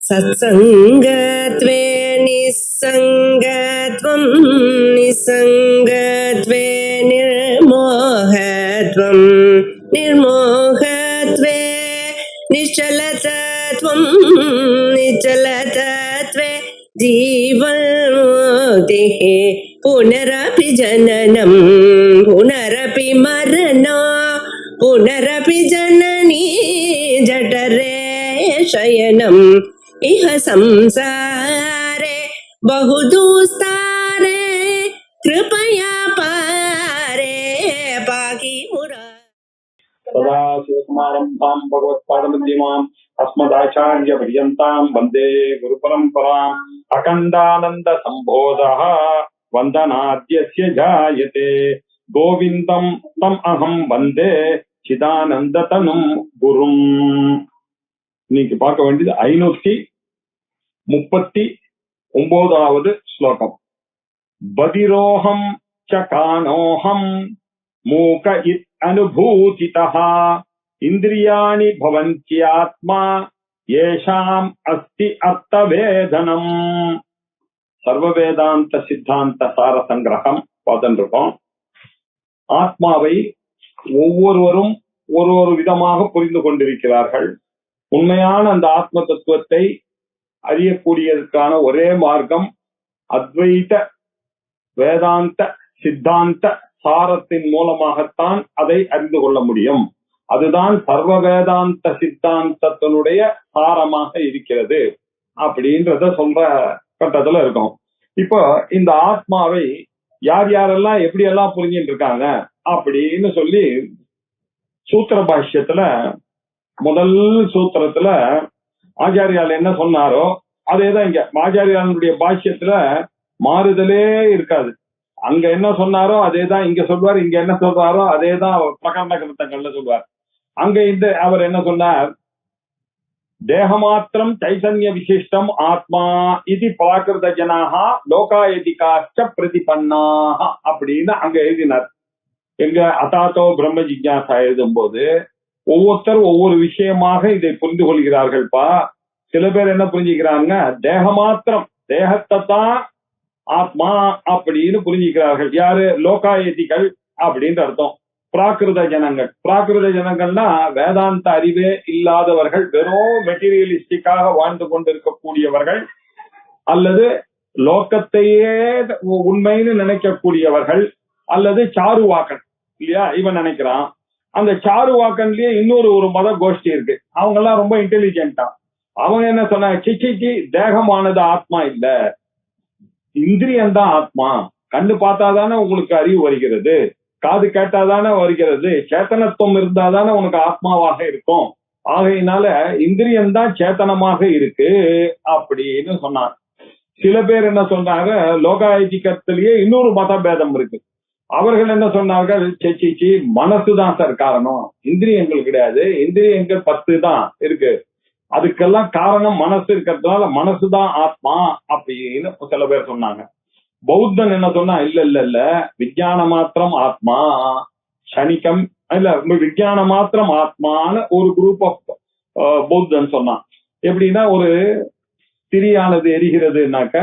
सत्सङ्गत्वे निस्सङ्गत्वं निस्सङ्गत्वे निर्मोहत्वं निर्मोहत्वे निश्चलतत्वं निश्चलतत्वे जीवन्मुक्तिः पुनरपि जननं पुनरपि मरणं पुनरपि जननी जठरे शयनम् इह संसारे बहुदुस्तारे कृपया पारे पाहि मुरारे। सदा शिवसमारम्भां भगवत्पादमध्यमाम् अस्मदाचार्यपर्यन्तां वन्दे गुरुपरम्पराम् अखण्डानन्दसम्बोधः वन्दनाद्यस्य जायते गोविन्दं तम् अहं वन्दे चिदानन्दतनुं गुरुम्. இன்னைக்கு பார்க்க வேண்டியது 539வது ஸ்லோகம். பதிரோஹம் சகானோஹம் மூக இத் அனுபூதிதஹ இந்திரியாணி பவந்த்யாத்மா ஏஷாம் அஸ்தி அர்த்தவேதனம். சர்வவேதாந்த சித்தாந்த சார சங்கிரகம் பார்த்துருக்கோம். ஆத்மாவை ஒவ்வொருவரும் ஒரு விதமாக புரிந்து கொண்டிருக்கிறார்கள். உண்மையான அந்த ஆத்ம தத்துவத்தை அறியக்கூடியதற்கான ஒரே மார்க்கம் அத்வைத வேதாந்த சித்தாந்த சாரத்தின் மூலமாகத்தான் அதை அறிந்து கொள்ள முடியும். அதுதான் சர்வ வேதாந்த சித்தாந்தத்தினுடைய சாரமாக இருக்கிறது அப்படின்றத சொல்ற கட்டத்துல இருக்கும். இப்போ இந்த ஆத்மாவை யார் யாரெல்லாம் எப்படி எல்லாம் புரிஞ்சிட்டு இருக்காங்க அப்படின்னு சொல்லி சூத்திர பாஷ்யத்துல முதல் சூத்திரத்துல ஆச்சாரியால் என்ன சொன்னாரோ அதேதான் இங்க ஆச்சாரியாளுடைய பாஷ்யத்துல மாறுதலே இருக்காது. அங்க என்ன சொன்னாரோ அதேதான் இங்க சொல்வார், இங்க என்ன சொல்றாரோ அதேதான் பிரகரண கிருத்தங்கள்ல சொல்வார். அங்க இந்த அவர் என்ன சொன்னார், தேகமாத்திரம் சைதன்ய விசிஷ்டம் ஆத்மா இது பிராகிருத ஜனாகா லோகாயதிகாச்ச பிரதிபன்னாக அப்படின்னு அங்க எழுதினார். எங்க அதாத்தோ பிரம்ம ஜிக்ஞாசா எழுதும் போது ஒவ்வொருத்தர் ஒவ்வொரு விஷயமாக இதை புரிந்து கொள்கிறார்கள்பா. சில பேர் என்ன புரிஞ்சுக்கிறாங்க, தேகமாத்திரம் தேகத்தை தான் ஆத்மா அப்படின்னு புரிஞ்சுக்கிறார்கள். யாரு? லோகாயதிகள் அப்படின்ற அர்த்தம். பிராகிருத ஜனங்கள்னா வேதாந்த அறிவே இல்லாதவர்கள், வெறும் மெட்டீரியலிஸ்டிக்காக வாழ்ந்து கொண்டிருக்கக்கூடியவர்கள், அல்லது லோகத்தையே உண்மைன்னு நினைக்கக்கூடியவர்கள், அல்லது சாருவாக்கன் இல்லையா இவன் நினைக்கிறான். அந்த சாருவாக்கன்லயே இன்னொரு மத கோஷ்டி இருக்கு. அவங்க எல்லாம் ரொம்ப இன்டெலிஜென்டா. அவங்க என்ன சொன்னாங்க, சிச்சி தேகமானது ஆத்மா இல்ல, இந்திரியம்தான் ஆத்மா. கண்ணு பார்த்தாதானே உங்களுக்கு அறிவு வருகிறது, காது கேட்டாதானே வருகிறது, சேத்தனத்துவம் இருந்தாதானே உனக்கு ஆத்மாவாக இருக்கும். ஆகையினால இந்திரியம்தான் சேத்தனமாக இருக்கு அப்படின்னு சொன்னாங்க. சில பேர் என்ன சொன்னாங்க, லோகாயதிகத்திலேயே இன்னொரு மத பேதம் இருக்கு. அவர்கள் என்ன சொன்னார்கள், சேச்சி மனசுதான் சார் காரணம், இந்திரியங்கள் கிடையாது, இந்திரியங்கள் 10 தான் இருக்கு, அதுக்கெல்லாம் காரணம் மனசு இருக்கிறதுனால மனசுதான் ஆத்மா அப்படின்னு சில பேர் சொன்னாங்க. பௌத்தன் என்ன சொன்னா, இல்ல விஞ்ஞான மாத்திரம் ஆத்மா, சனிக்கம் இல்ல விஞ்ஞான மாத்திரம் ஆத்மான்னு ஒரு குரூப் ஆஃப் பௌத்தன் சொன்னான். எப்படின்னா, ஒரு திரியானது எரிகிறதுனாக்க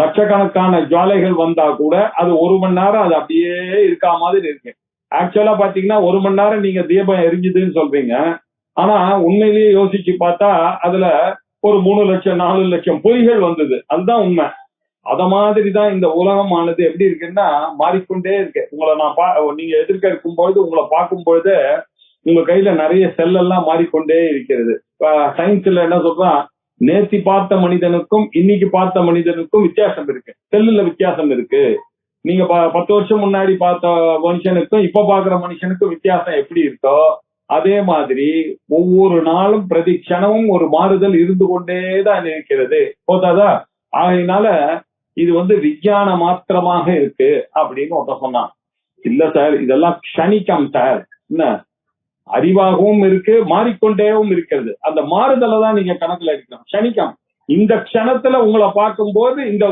லட்சக்கணக்கான ஜுவாலைகள் வந்தா கூட அது 1 மணி நேரம் அது அப்படியே இருக்கா மாதிரி இருக்கு. ஆக்சுவலா பாத்தீங்கன்னா 1 மணி நேரம் நீங்க தீபம் எரிஞ்சுதுன்னு சொல்றீங்க, ஆனா உண்மையிலேயே யோசிச்சு பார்த்தா அதுல ஒரு 3 லட்சம் 4 லட்சம் பொய்கள் வந்தது. அதுதான் உண்மை. அத மாதிரிதான் இந்த உலகமானது எப்படி இருக்குன்னா மாறிக்கொண்டே இருக்கு. உங்களை நான் நீங்க எதிர்க்க இருக்கும்பொழுது உங்களை பார்க்கும் பொழுது உங்க கையில நிறைய செல் எல்லாம் மாறிக்கொண்டே இருக்கிறது. சயின்ஸ்ல என்ன சொல்றான், நேத்தி பார்த்த மனிதனுக்கும் இன்னைக்கு பார்த்த மனிதனுக்கும் வித்தியாசம் இருக்கு, செல்லுல வித்தியாசம் இருக்கு. நீங்க 10 வருஷம் முன்னாடி பார்த்த மனுஷனுக்கும் இப்ப பாக்குற மனுஷனுக்கும் வித்தியாசம் எப்படி இருக்கோ அதே மாதிரி ஒவ்வொரு நாளும் பிரதி க்ஷணமும் ஒரு மாறுதல் இருந்து கொண்டேதான் இருக்கிறது. போதாதா? ஆகையினால இது விஞ்ஞான மாத்திரமாக இருக்கு அப்படின்னு ஒருத்த சொன்னான். இல்ல சார், இதெல்லாம் க்ஷணிக்கம் சார், என்ன அறிவாகவும் இருக்கு, மாறிக்கொண்டேவும் இருக்கிறது. அந்த மாறுதலை தான் நீங்க கணக்குல எடுக்கணும். க்ஷணிக்கம், இந்த க்ஷணத்துல உங்களை பார்க்கும்போது இந்த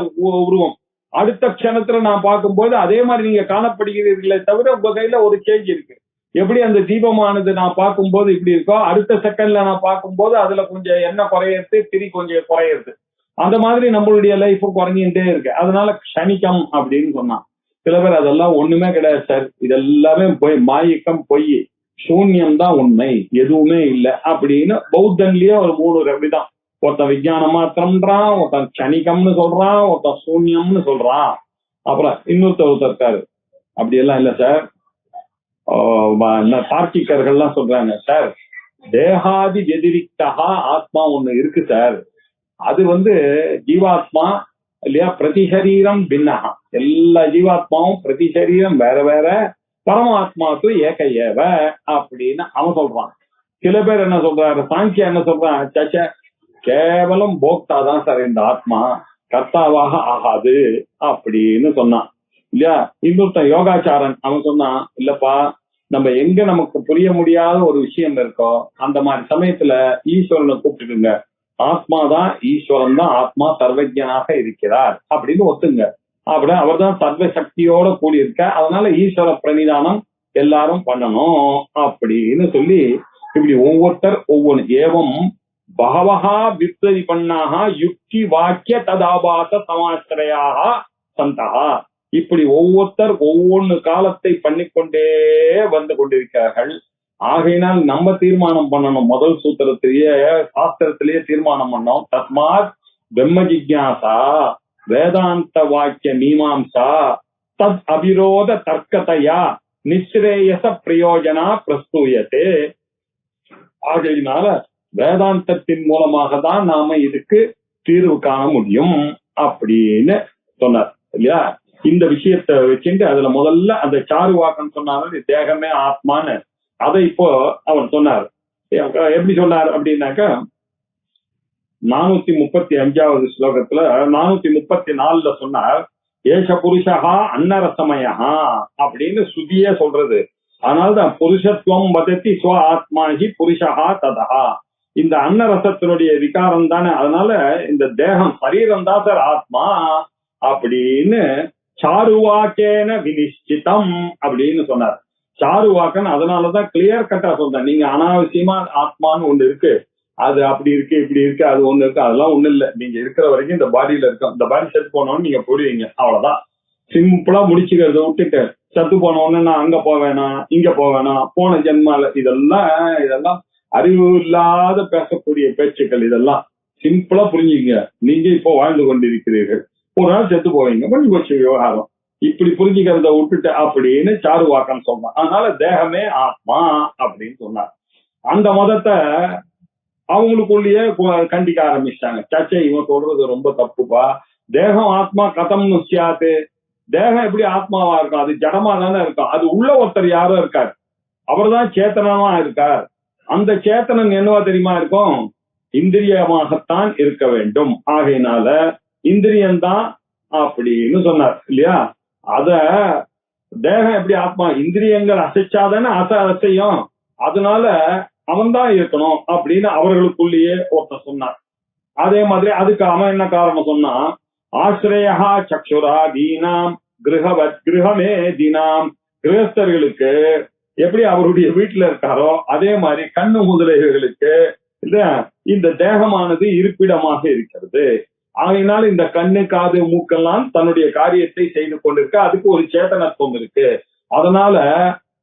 உருவம், அடுத்த க்ஷணத்துல நான் பார்க்கும்போது அதே மாதிரி நீங்க காணப்படுகிறீர்களே தவிர உங்க கையில ஒரு சேஞ்ச் இருக்கு. எப்படி அந்த தீபமானது நான் பார்க்கும்போது இப்படி இருக்கோ, அடுத்த செகண்ட்ல நான் பார்க்கும்போது அதுல கொஞ்சம் எண்ணெய் குறையிறது, திரி கொஞ்சம் குறையிறது. அந்த மாதிரி நம்மளுடைய லைஃப் குறைஞ்சிட்டே இருக்கு. அதனால க்ஷணிக்கம் அப்படின்னு சொன்னான். சில பேர் அதெல்லாம் ஒண்ணுமே கிடையாது சார், இதெல்லாமே பொய், மாயிக்கம், பொய், சூன்யம் தான் உண்மை, எதுவுமே இல்லை அப்படின்னு பௌத்தன்லயே ஒரு 3 விதம். ஒருத்தன் விஞ்ஞான மாத்திரம்ன்றான், ஒருத்தன் க்ஷணிகம்னு சொல்றான், ஒருத்தன் சூன்யம்னு சொல்றான். அப்புறம் இன்னொருத்தர் இருக்காரு, அப்படி எல்லாம் இல்ல சார், தார்க்கிகர்கள்லாம் சொல்றாங்க சார், தேகாதி வெதிரிக்தா ஆத்மா ஒண்ணு இருக்கு சார், அது ஜீவாத்மா இல்லையா, பிரதிசரீரம் பின்னகா, எல்லா ஜீவாத்மாவும் பிரதிசரீரம் வேற வேற, பரமாத்மாவுக்கு ஏக ஏவ அப்படின்னு அவன் சொல்றான். சில பேர் என்ன சொல்றாரு, சாங்கியா என்ன சொல்றான், சச்ச கேவலம் போக்தா தான் சார் இந்த ஆத்மா, கர்த்தாவாக ஆகாது அப்படின்னு சொன்னான் இல்லையா. இன்னொருத்தன் யோகாச்சாரன் அவன் சொன்னான், இல்லப்பா நம்ம எங்க நமக்கு புரிய முடியாத ஒரு விஷயம் இருக்கோ அந்த மாதிரி சமயத்துல ஈஸ்வரனை கூப்பிட்டுக்குங்க, ஆத்மாதான் ஈஸ்வரன் தான், ஆத்மா சர்வஜனாக இருக்கிறார் அப்படின்னு ஒத்துங்க. அப்படி அவர் தான் சர்வ சக்தியோட கூடி இருக்க, அதனால ஈஸ்வர பிரணிதானம் எல்லாரும் பண்ணணும் அப்படின்னு சொல்லி இப்படி ஒவ்வொருத்தர் ஒவ்வொன்று ஏவம் பகவஹா விப்ரதி பண்ணாக யுக்தி வாக்கிய ததாபாச சமாசிரயாக சந்தகா, இப்படி ஒவ்வொருத்தர் ஒவ்வொன்று காலத்தை பண்ணிக்கொண்டே வந்து கொண்டிருக்கிறார்கள். ஆகையினால் நம்ம தீர்மானம் பண்ணணும், முதல் சூத்திரத்திலேயே சாஸ்திரத்திலேயே தீர்மானம் பண்ணோம், தஸ்மாத் பிரம்ம ஜிக்ஞாசா வேதாந்த வாக்கிய மீமாம்சா தத் அபிரோத தர்க்கதையா நிஸ்ரேயச பிரயோஜனா பிரஸ்தூயத்தே. ஆகையினால வேதாந்தத்தின் மூலமாக தான் நாம இதுக்கு தீர்வு காண முடியும் அப்படின்னு சொன்னார் இல்லையா. இந்த விஷயத்தை வச்சுட்டு அதுல முதல்ல அந்த சாருவாக்கன் சொன்னாரு தேகமே ஆத்மான்னு, அதை இப்போ அவர் சொன்னார். எப்படி சொன்னார் அப்படின்னாக்கா 435வது ஸ்லோகத்துல 434ல சொன்னார், ஏஷ புருஷா அன்னரசமயா அப்படின்னு சுதியே சொல்றது. அதனால்தான் புருஷத்துவம் வதத்தி ஸ்வ ஆத்மாஹி புருஷா ததா, இந்த அன்னரசத்தினுடைய விகாரம் தானே, அதனால இந்த தேகம் சரீரம் தான் சார் ஆத்மா அப்படின்னு சாருவாக்கேன வினிஷ்சிதம் அப்படின்னு சொன்னார். சாருவாக்கன் அதனாலதான் கிளியர் கட்டா சொல்றேன், நீங்க அனாவசியமா ஆத்மான்னு ஒண்ணு இருக்கு, அது அப்படி இருக்கு இப்படி இருக்கு அது ஒண்ணு இருக்கு, அதெல்லாம் ஒண்ணு இல்ல, நீங்க இருக்கிற வரைக்கும் இந்த பாடியில இருக்கும், இந்த பாடி செத்து போனோன்னு நீங்க புரியுவீங்க, அவ்வளவுதான். சிம்பிளா முடிச்சுக்கிறத விட்டுட்டு சத்து போனோன்னு நான் அங்க போவேனா இங்க போவேனா போன ஜென்மால, இதெல்லாம் அறிவு இல்லாத பேசக்கூடிய பேச்சுக்கள், இதெல்லாம் சிம்பிளா புரிஞ்சுங்க. நீங்க இப்போ வாழ்ந்து கொண்டிருக்கிறீர்கள், ஒரு நாள் செத்து போவீங்க, முடிஞ்சு போச்சு விவகாரம், இப்படி புரிஞ்சுக்கிறத விட்டுட்டு அப்படின்னு சாருவாக்கன் சொன்னான். அதனால தேகமே ஆத்மா அப்படின்னு சொன்னார். அந்த மதத்தை அவங்களுக்குள்ளேயே கண்டிக்க ஆரம்பிச்சிட்டாங்க, சச்சை இவன் சொல்றது ரொம்ப தப்புப்பா, தேகம் ஆத்மா கதம் நுசியாது, தேகம் எப்படி ஆத்மாவா இருக்கும், அது ஜடமா தானே இருக்கும், அது உள்ள ஒருத்தர் யாரோ இருக்கார், அவர் தான் சேத்தனமா இருக்கார், அந்த சேத்தனன் என்னவா தெரியுமா இருக்கும், இந்திரியமாகத்தான் இருக்க வேண்டும், ஆகையினால இந்திரியம்தான் அப்படின்னு சொன்னார் இல்லையா. அத தேகம் எப்படி ஆத்மா, இந்திரியங்கள் அசைச்சாதானே அசையும், அதனால அவன் தான் இருக்கணும் அப்படின்னு அவர்களுக்குள்ளேயே ஒருத்தர் சொன்னார். அதே மாதிரி அதுக்கு அவன் என்ன காரணம் சொன்னா, ஆசிரயா சக்ஷுரா தீனாம் கிரகவத் கிரகமே தீனாம், கிரகஸ்தர்களுக்கு எப்படி அவருடைய வீட்டுல இருக்காரோ அதே மாதிரி கண்ணு முதலைகளுக்கு இந்த தேகமானது இருப்பிடமாக இருக்கிறது. ஆகையினால் இந்த கண்ணு காது மூக்கெல்லாம் தன்னுடைய காரியத்தை செய்து கொண்டிருக்க, அதுக்கு ஒரு சேதனத்துவம் இருக்கு, அதனால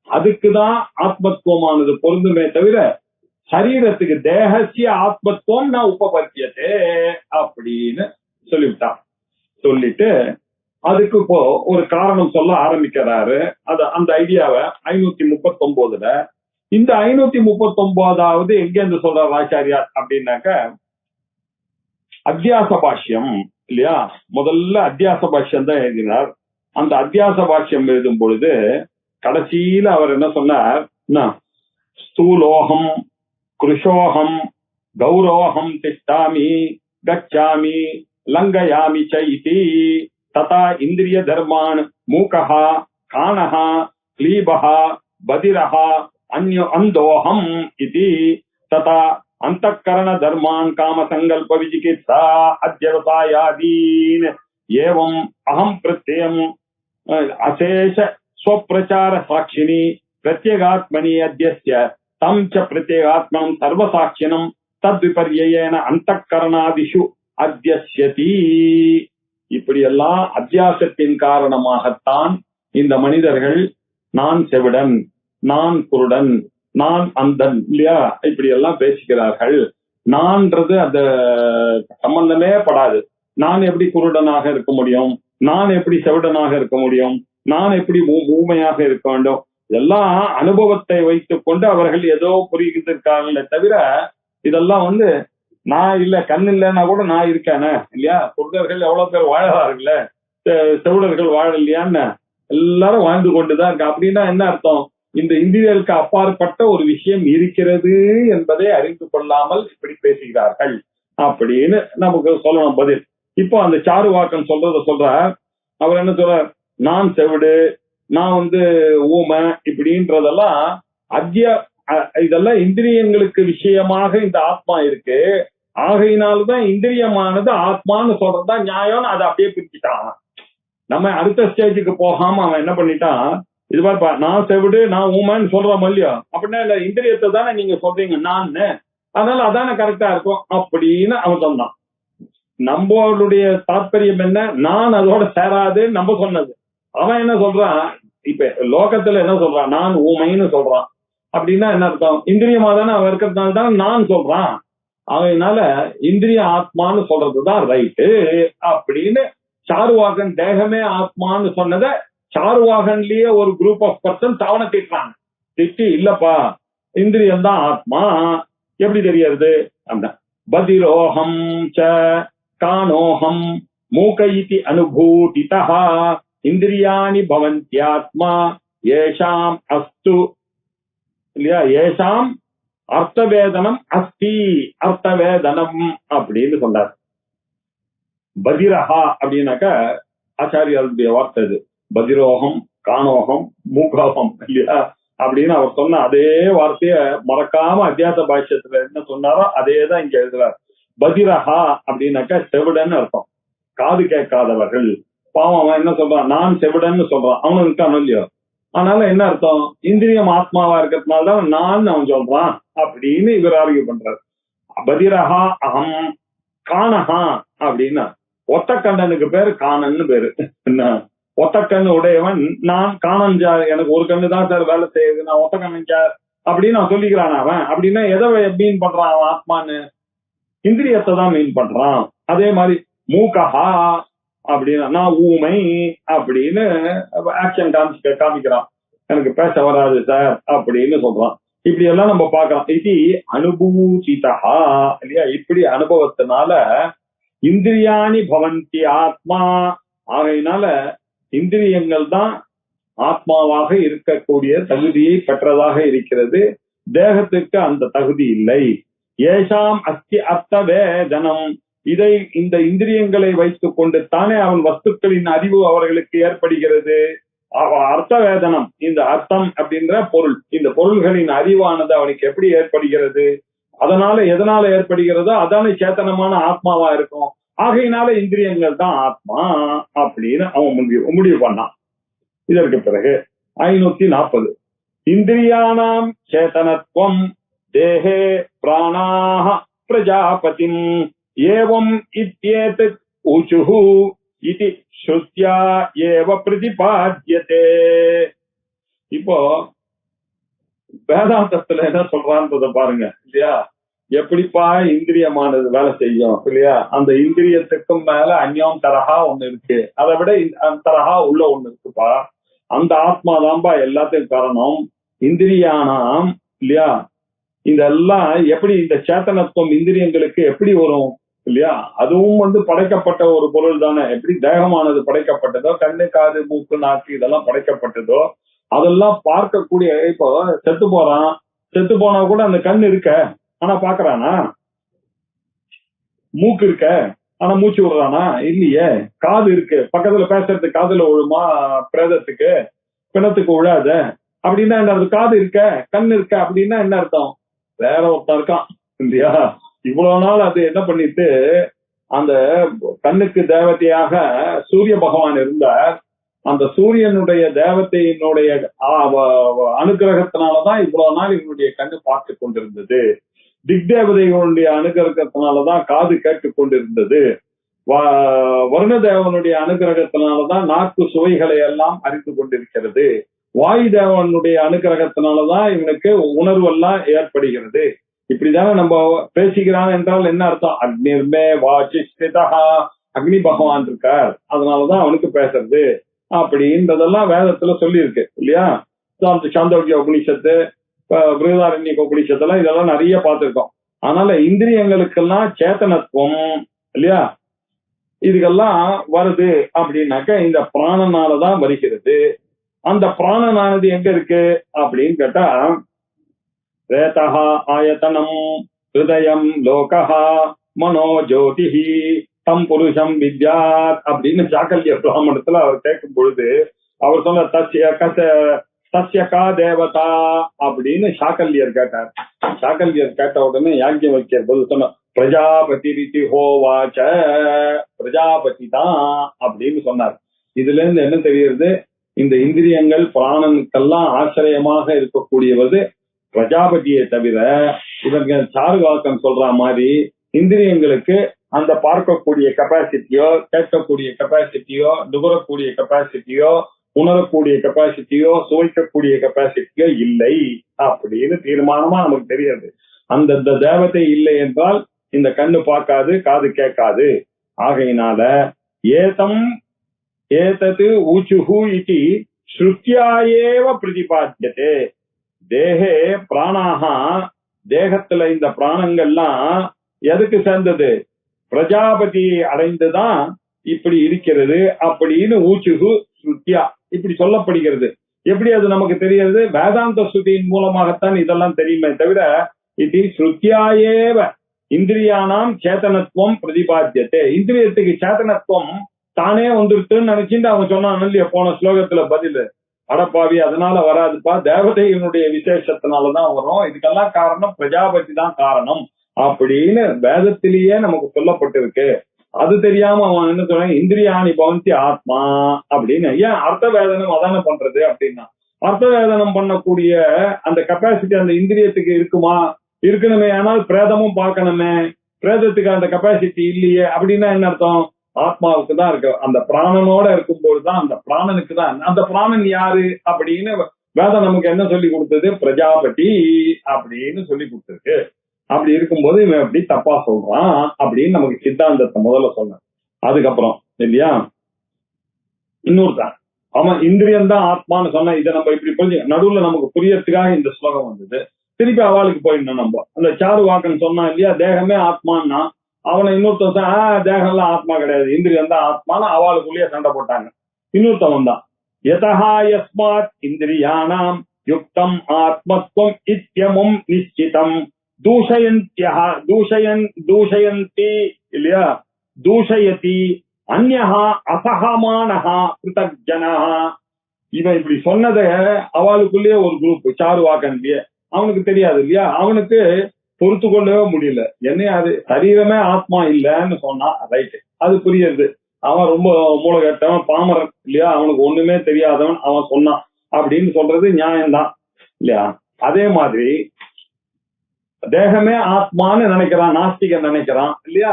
அதுக்குதான் ஆத்மத்துவமானது பொருந்துமே தவிர சரீரத்துக்கு தேகசிய ஆத்மத்துவம் நான் உபபத்தியதே அப்படின்னு சொல்லிவிட்டான். சொல்லிட்டு அதுக்கு இப்போ ஒரு காரணம் சொல்ல ஆரம்பிக்கிறாரு. அந்த ஐடியாவை 539ல, இந்த 539வது எங்க இருந்து சொல்றார் ஆச்சாரியார் அப்படின்னாக்க, அத்தியாச பாஷ்யம் இல்லையா, முதல்ல அத்தியாச பாஷ்யம் தான் எழுதினார். அந்த அத்தியாச பாஷ்யம் எழுதும் பொழுது கடைசியில அவர் என்ன சொன்னார், ஸ்தூலோகம் கிருஷோகம் கௌரோகம் திஷ்டாமி கச்சாமி லங்கயாமி சைதி ததா இந்திரிய தர்மான் மூகஹா கானஹா க்ளீபஹா பதிரஹா அந்தோகம் இதி ததா அந்தக்கரண தர்மான் காம சங்கல்ப விசிகித்சா அத்யவசாயாதீன் ஏவம் அகம் பிரத்யம் அசேஷ ஸ்வப்பிரச்சார சாட்சினி பிரத்யேகாத்மனி அத்தியஸ்ய தம் ச பிரத்யேகாத்மனம் சர்வசாட்சியம் தத் விபர்யேன அந்தக்கரணாதிஷு அத்தியஸ்யதி. இப்படியெல்லாம் அத்தியாசத்தின் காரணமாகத்தான் இந்த மனிதர்கள் நான் செவிடன், நான் குருடன், நான் அந்தன் இல்லையா இப்படி எல்லாம் பேசுகிறார்கள். நான்றது அந்த சம்பந்தமே படாது. நான் எப்படி குருடனாக இருக்க முடியும், நான் எப்படி செவிடனாக இருக்க முடியும், நான் எப்படி ஊமையாக இருக்க வேண்டும், இதெல்லாம் அனுபவத்தை வைத்துக் கொண்டு அவர்கள் ஏதோ புரிகின்றிருக்காங்களே தவிர இதெல்லாம் நான் இல்ல கண் இல்லைன்னா கூட நான் இருக்கேனே இல்லையா. குருடர்கள் எவ்வளவு பேர் வாழறாருல்ல, செவிடர்கள் வாழலையான்னு எல்லாரும் வாழ்ந்து கொண்டுதான் இருக்கு. அப்படின்னா என்ன அர்த்தம்? இந்த இந்திரியர்களுக்கு அப்பாற்பட்ட ஒரு விஷயம் இருக்கிறது என்பதை அறிந்து கொள்ளாமல் இப்படி பேசுகிறார்கள் அப்படின்னு நமக்கு சொல்லணும் பதில். இப்போ அந்த சாருவாக்கன் சொல்ற அவர் என்ன சொல்ற, நான் செவிடு, நான் ஊமை இப்படின்றதெல்லாம் இதெல்லாம் இந்திரியங்களுக்கு விஷயமாக இந்த ஆத்மா இருக்கு. ஆகையினால்தான் இந்திரியமானது ஆத்மான்னு சொல்றதுதான் நியாயம். அதை அப்படியே பிரிச்சுட்டான். நம்ம அடுத்த ஸ்டேஜுக்கு போகாம அவன் என்ன பண்ணிட்டான், இது மாதிரி நான் செவிடு நான் ஊமைன்னு சொல்றோம் இல்லையோ, அப்படின்னா இல்ல இந்திரியத்தை தானே நீங்க சொல்றீங்க நான், அதனால அதானே கரெக்டா இருக்கும் அப்படின்னு அவன் சொன்னான். நம்மளுடைய தாற்பயம் என்ன, நான் அதோட சேராது நம்ம சொன்னது. அவன் என்ன சொல்றான், இப்ப லோகத்துல என்ன சொல்றான், நான் ஊமைன்னு சொல்றான். அப்படின்னா என்ன அர்த்தம், இந்திரியமா தானே அவன் இருக்கிறதுனால தானே நான் சொல்றான். அதனால இந்திரிய ஆத்மான்னு சொல்றதுதான் ரைட்டு அப்படின்னு சாருவாகன் தேகமே ஆத்மான்னு சொன்னதை சாருவாகன்லயே ஒரு குரூப் ஆஃப் பர்சன் அவனை திட்டுறாங்க. திட்டி இல்லப்பா இந்திரியம் தான் ஆத்மா எப்படி தெரியாது அந்த பதிரோகம் ச கானோகம் மூக இதி அனுபூதிதா இந்திரியாணி பவந்த்யாத்மா ஏஷாம் அஸ்து இல்லையா, ஏஷாம் அர்த்தவேதனம் அஸ்தி அர்த்தவேதனம் அப்படின்னு சொன்னார். பதிரஹா அப்படின்னாக்க ஆச்சாரியாருடைய வார்த்தை இது. பதிரோகம் கானோகம் மூகோகம் இல்லையா அப்படின்னு அவர் சொன்ன அதே வார்த்தைய மறக்காம அத்தியாச பாஷ்யத்துல என்ன சொன்னாரோ அதேதான் இங்க எழுதுறார். பதிரஹா அப்படின்னாக்க செவிடன்னு அர்த்தம், காது கேட்காதவர்கள். பாவம் அவன் என்ன சொல்றான், நான் செவிடன்னு சொல்றான், அவனு இருக்கான் இல்லையோ. அதனால என்ன அர்த்தம், இந்திரியம் ஆத்மாவா இருக்கிறதுனாலதான் நான் அவன் சொல்றான் அப்படின்னு இவர் ஆர்கியூ பண்றாரு. பதிரஹா அகம் கானஹா அப்படின்னா ஒத்த கண்ணனுக்கு பேரு காணன்னு பேரு. என்ன ஒத்த கண்ணு உடையவன் நான் காணன் சார், எனக்கு ஒரு கண்ணு தான் சார் வேலை செய்யுது, நான் ஒத்த கண்ணன் சார் அப்படின்னு அவன் சொல்லிக்கிறான். அவன் அப்படின்னா எதை மீன் பண்றான், அவன் ஆத்மான்னு இந்திரியத்தை தான் மீன் பண்றான். அதே மாதிரி மூக்கஹா அப்படின்னா நான் ஊமை அப்படின்னு ஆக்ஷன் காமிக்கிறான், எனக்கு பேச வராது சார் அப்படின்னு சொல்றான். இப்படி எல்லாம் நம்ம பார்க்கலாம். இது அனுபூதிதா இல்லையா, இப்படி அனுபவத்தினால இந்திரியாணி பவந்தி ஆத்மா. ஆகையினால இந்திரியங்கள் தான் ஆத்மாவாக இருக்கக்கூடிய தகுதியை பெற்றதாக இருக்கிறது. தேகத்துக்கு அந்த தகுதி இல்லை. ஏஷாம் அஸ்தி அர்த்த வேதனம், இதை இந்த இந்திரியங்களை வைத்துக் கொண்டு தானே அவன் வஸ்துக்களின் அறிவு அவர்களுக்கு ஏற்படுகிறது. அர்த்த வேதனம், இந்த அர்த்தம் அப்படின்ற பொருள், இந்த பொருள்களின் அறிவானது அவனுக்கு எப்படி ஏற்படுகிறது, அதனால எதனால ஏற்படுகிறதோ அதான சேத்தனமான ஆத்மாவா இருக்கும். ஆகையினால இந்திரியங்கள் தான் ஆத்மா அப்படின்னு அவன் முடிவு பண்ணான். இதற்கு பிறகு 540 இந்திரியானாம் சேதனத்துவம் தேஹே பிராணாஹ பிரஜாபதிம் ஏவம் இத்யேதத் ஊசுஹு இதி ஸ்ருத்யா ஏவ பிரதிபாத்யதே. இப்போ வேதாந்தத்துல என்ன சொல்றான்றத பாருங்க இல்லையா, எப்படிப்பா இந்திரியமானது வேலை செய்யும் இல்லையா. அந்த இந்திரியத்துக்கும் மேல அந்யோம் தரஹா ஒண்ணு இருக்கு, அதை விட தரஹா உள்ள ஒண்ணு இருக்குப்பா. அந்த ஆத்மாதான்பா எல்லாத்துக்கும் காரணம். இந்திரியானாம் இல்லையா, இதெல்லாம் எப்படி இந்த சேத்தனத்துவம் இந்திரியங்களுக்கு எப்படி வரும் இல்லையா. அதுவும் படைக்கப்பட்ட ஒரு பொருள் தானே. எப்படி தேகமானது படைக்கப்பட்டதோ, கண்ணு காது மூக்கு நாக்கு இதெல்லாம் படைக்கப்பட்டதோ, அதெல்லாம் பார்க்கக்கூடிய. இப்போ செத்து போறான், செத்து போனா கூட அந்த கண் இருக்க ஆனா பாக்குறானா, மூக்கு இருக்க ஆனா மூச்சு விடுறானா இல்லையே, காது இருக்கு பக்கத்துல பேசுறதுக்கு காதுல விழுமா பிரேதத்துக்கு பிணத்துக்கு விழாத அப்படின்னா என்ன அர்த்தம், காது இருக்க கண் இருக்க அப்படின்னா என்ன அர்த்தம், வேற ஒருத்தன் இருக்கான் இல்லையா. இவ்வளவு நாள் அது என்ன பண்ணிட்டு அந்த கண்ணுக்கு தேவதையாக சூரிய பகவான் இருந்தார். அந்த சூரியனுடைய தேவதையினுடைய அனுகிரகத்தினாலதான் இவ்வளவு நாள் இவனுடைய கண்ணு பார்த்து கொண்டிருந்தது. திக்தேவதைகளுடைய அனுகிரகத்தினாலதான் காது கேட்டுக் கொண்டிருந்தது. வருண தேவனுடைய அனுகிரகத்தினாலதான் நாக்கு சுவைகளை எல்லாம் அறிந்து கொண்டிருக்கிறது. வாயு தேவனுடைய அனுகிரகத்தினாலதான் இவனுக்கு உணர்வு எல்லாம் ஏற்படுகிறது. இப்படிதானே நம்ம பேசிக்கிறான் என்றால் என்ன அர்த்தம்? அக்னிர்மே வாசிஷ்டிதா, அக்னி பகவான் இருக்கார், அதனாலதான் அவனுக்கு பேசுறது அப்படின்றதெல்லாம் வேதத்துல சொல்லி இருக்கு இல்லையா? சாந்தோக்கிய உபனிஷத்து, பிருகதாரண்ய உபனிஷத்துல இதெல்லாம் நிறைய பார்த்திருக்கோம். அதனால இந்திரியங்களுக்கெல்லாம் சேத்தனத்துவம் இல்லையா, இதுக்கெல்லாம் வருது அப்படின்னாக்க இந்த பிராணனாலதான் வருகிறது. அந்த பிராணனானது எங்க இருக்கு அப்படின்னு கேட்டா, ரேதஹா ஆயத்தனம் ஹிருதயம் லோகஹா மனோ ஜோதிஹி தம் புருஷம் வித்யாத் அப்படின்னு சாக்கல்ய பிராமணத்துல அவர் கேட்கும் பொழுது அவர் சொன்ன தஸ்யகா தேவதா அப்படின்னு சாக்கல்யர் கேட்டார். சாக்கல்யர் கேட்ட உடனே யாக்ஞவல்க்யர் பதில் சொன்ன பிரஜாபதி ரிதி ஹோவாச்ச, பிரஜாபதி தான் அப்படின்னு சொன்னார். இதுல இருந்து என்ன தெரியுது? இந்த இந்திரியங்கள் பிராணனுக்கெல்லாம் ஆசிரியமாக இருக்கக்கூடியவது பிரஜாபதியை தவிர, இவங்க சாருவாக்கம் சொல்ற மாதிரி இந்திரியங்களுக்கு அந்த பார்க்கக்கூடிய கெப்பாசிட்டியோ, கேட்கக்கூடிய கெப்பாசிட்டியோ, நுகரக்கூடிய கெப்பாசிட்டியோ, உணரக்கூடிய கெப்பாசிட்டியோ, சுவைக்கக்கூடிய கெப்பாசிட்டியோ இல்லை அப்படின்னு தீர்மானமா நமக்கு தெரியாது. அந்த தேவதை இல்லை என்றால் இந்த கண்ணு பார்க்காது, காது கேட்காது. ஆகையினால ஏதது ஊச்சுஹு இதி ஸ்ருத்யாயேவ பிரதிபாத்தியதே. தேகே பிராணாஹா, தேகத்துல இந்த பிராணங்கள்லாம் எதுக்கு சேர்ந்தது? பிரஜாபதி அடைந்துதான் இப்படி இருக்கிறது அப்படின்னு ஊச்சுகு ஸ்ருத்யா இப்படி சொல்லப்படுகிறது. எப்படி அது நமக்கு தெரிகிறது? வேதாந்த ஸ்ருதியின் மூலமாகத்தான் இதெல்லாம் தெரியுமே தவிர இது ஸ்ருத்யாயேவ இந்திரியானாம் சேத்தனத்துவம் பிரதிபாத்தியத்தே. இந்திரியத்துக்கு சேத்தனத்துவம் தானே வந்துருத்துன்னு நினைச்சுட்டு அவன் சொன்னான் இல்லையா போன ஸ்லோகத்துல பதில், அடப்பாவி அதனால வராதுப்பா, தேவதையினுடைய விசேஷத்தினாலதான் வரும், இதுக்கெல்லாம் காரணம் பிரஜாபதி தான் காரணம் அப்படின்னு வேதத்திலேயே நமக்கு சொல்லப்பட்டிருக்கு. அது தெரியாம அவன் என்ன சொல்றான், இந்திரியாணி பவந்தி ஆத்மா அப்படின்னு. ஏன் அர்த்த வேதனம் அதான பண்றது அப்படின்னா, அர்த்த வேதனம் பண்ணக்கூடிய அந்த கெப்பாசிட்டி அந்த இந்திரியத்துக்கு இருக்குமா? இருக்கணுமே, ஆனால் பிரேதமும் பார்க்கணுமே, பிரேதத்துக்கு அந்த கெப்பாசிட்டி இல்லையே அப்படின்னா என்ன அர்த்தம்? ஆத்மாவுக்கு தான் இருக்கு. அந்த பிராணனோட இருக்கும்போதுதான் அந்த பிராணனுக்கு தான். அந்த பிராணன் யாரு அப்படின்னு வேதம் நமக்கு என்ன சொல்லி கொடுத்தது? பிரஜாபதி அப்படின்னு சொல்லி கொடுத்துருக்கு. அப்படி இருக்கும்போது இவன் எப்படி தப்பா சொல்றான் அப்படின்னு நமக்கு சித்தாந்தத்தை முதல்ல சொன்னான். அதுக்கப்புறம் இல்லையா இன்னொருத்தான் அவன் இந்திரியம் தான் ஆத்மான்னு சொன்ன. இதை நம்ம இப்படி புரிஞ்சு நடுவுல நமக்கு புரியறதுக்காக இந்த ஸ்லோகம் வந்தது. திருப்பி அவளுக்கு போயிடணும். நம்ம அந்த சாரு வாக்கன் சொன்னா இல்லையா, தேகமே ஆத்மான்னா, அவனை இன்னொருத்தன் தேகம்லாம் ஆத்மா கிடையாது, இந்திரியம் தான் ஆத்மான்னு அவளுக்குள்ளேயே சண்டை போட்டாங்க. இன்னொருத்தவன் தான் யதஹா யஸ்மாத் இந்திரியானாம் யுக்தம் ஆத்மத்வம் இத்யமும் நிச்சிதம் தூஷயந்தி இல்லையா, தூஷயதி அந்யஹா அசகமானஹா கிருதஜனஹா. இவன் இப்படி சொன்னத அவளுக்குள்ளேயே ஒரு குரூப் சாருவாக்கன்லயே அவனுக்கு தெரியாது இல்லையா, அவனுக்கு பொறுத்து கொள்ளவே முடியல. என்ன அது சரீரமே ஆத்மா இல்லன்னு சொன்னா ரைட்டு, அது புரியுது. அவன் ரொம்ப மூளை கட்டவன், பாமரன் இல்லையா, அவனுக்கு ஒண்ணுமே தெரியாதவன் அவன் சொன்னான் அப்படின்னு சொல்றது நியாயம்தான் இல்லையா. அதே மாதிரி தேகமே ஆத்மான்னு நினைக்கிறான் நாஸ்திகன் நினைக்கிறான் இல்லையா,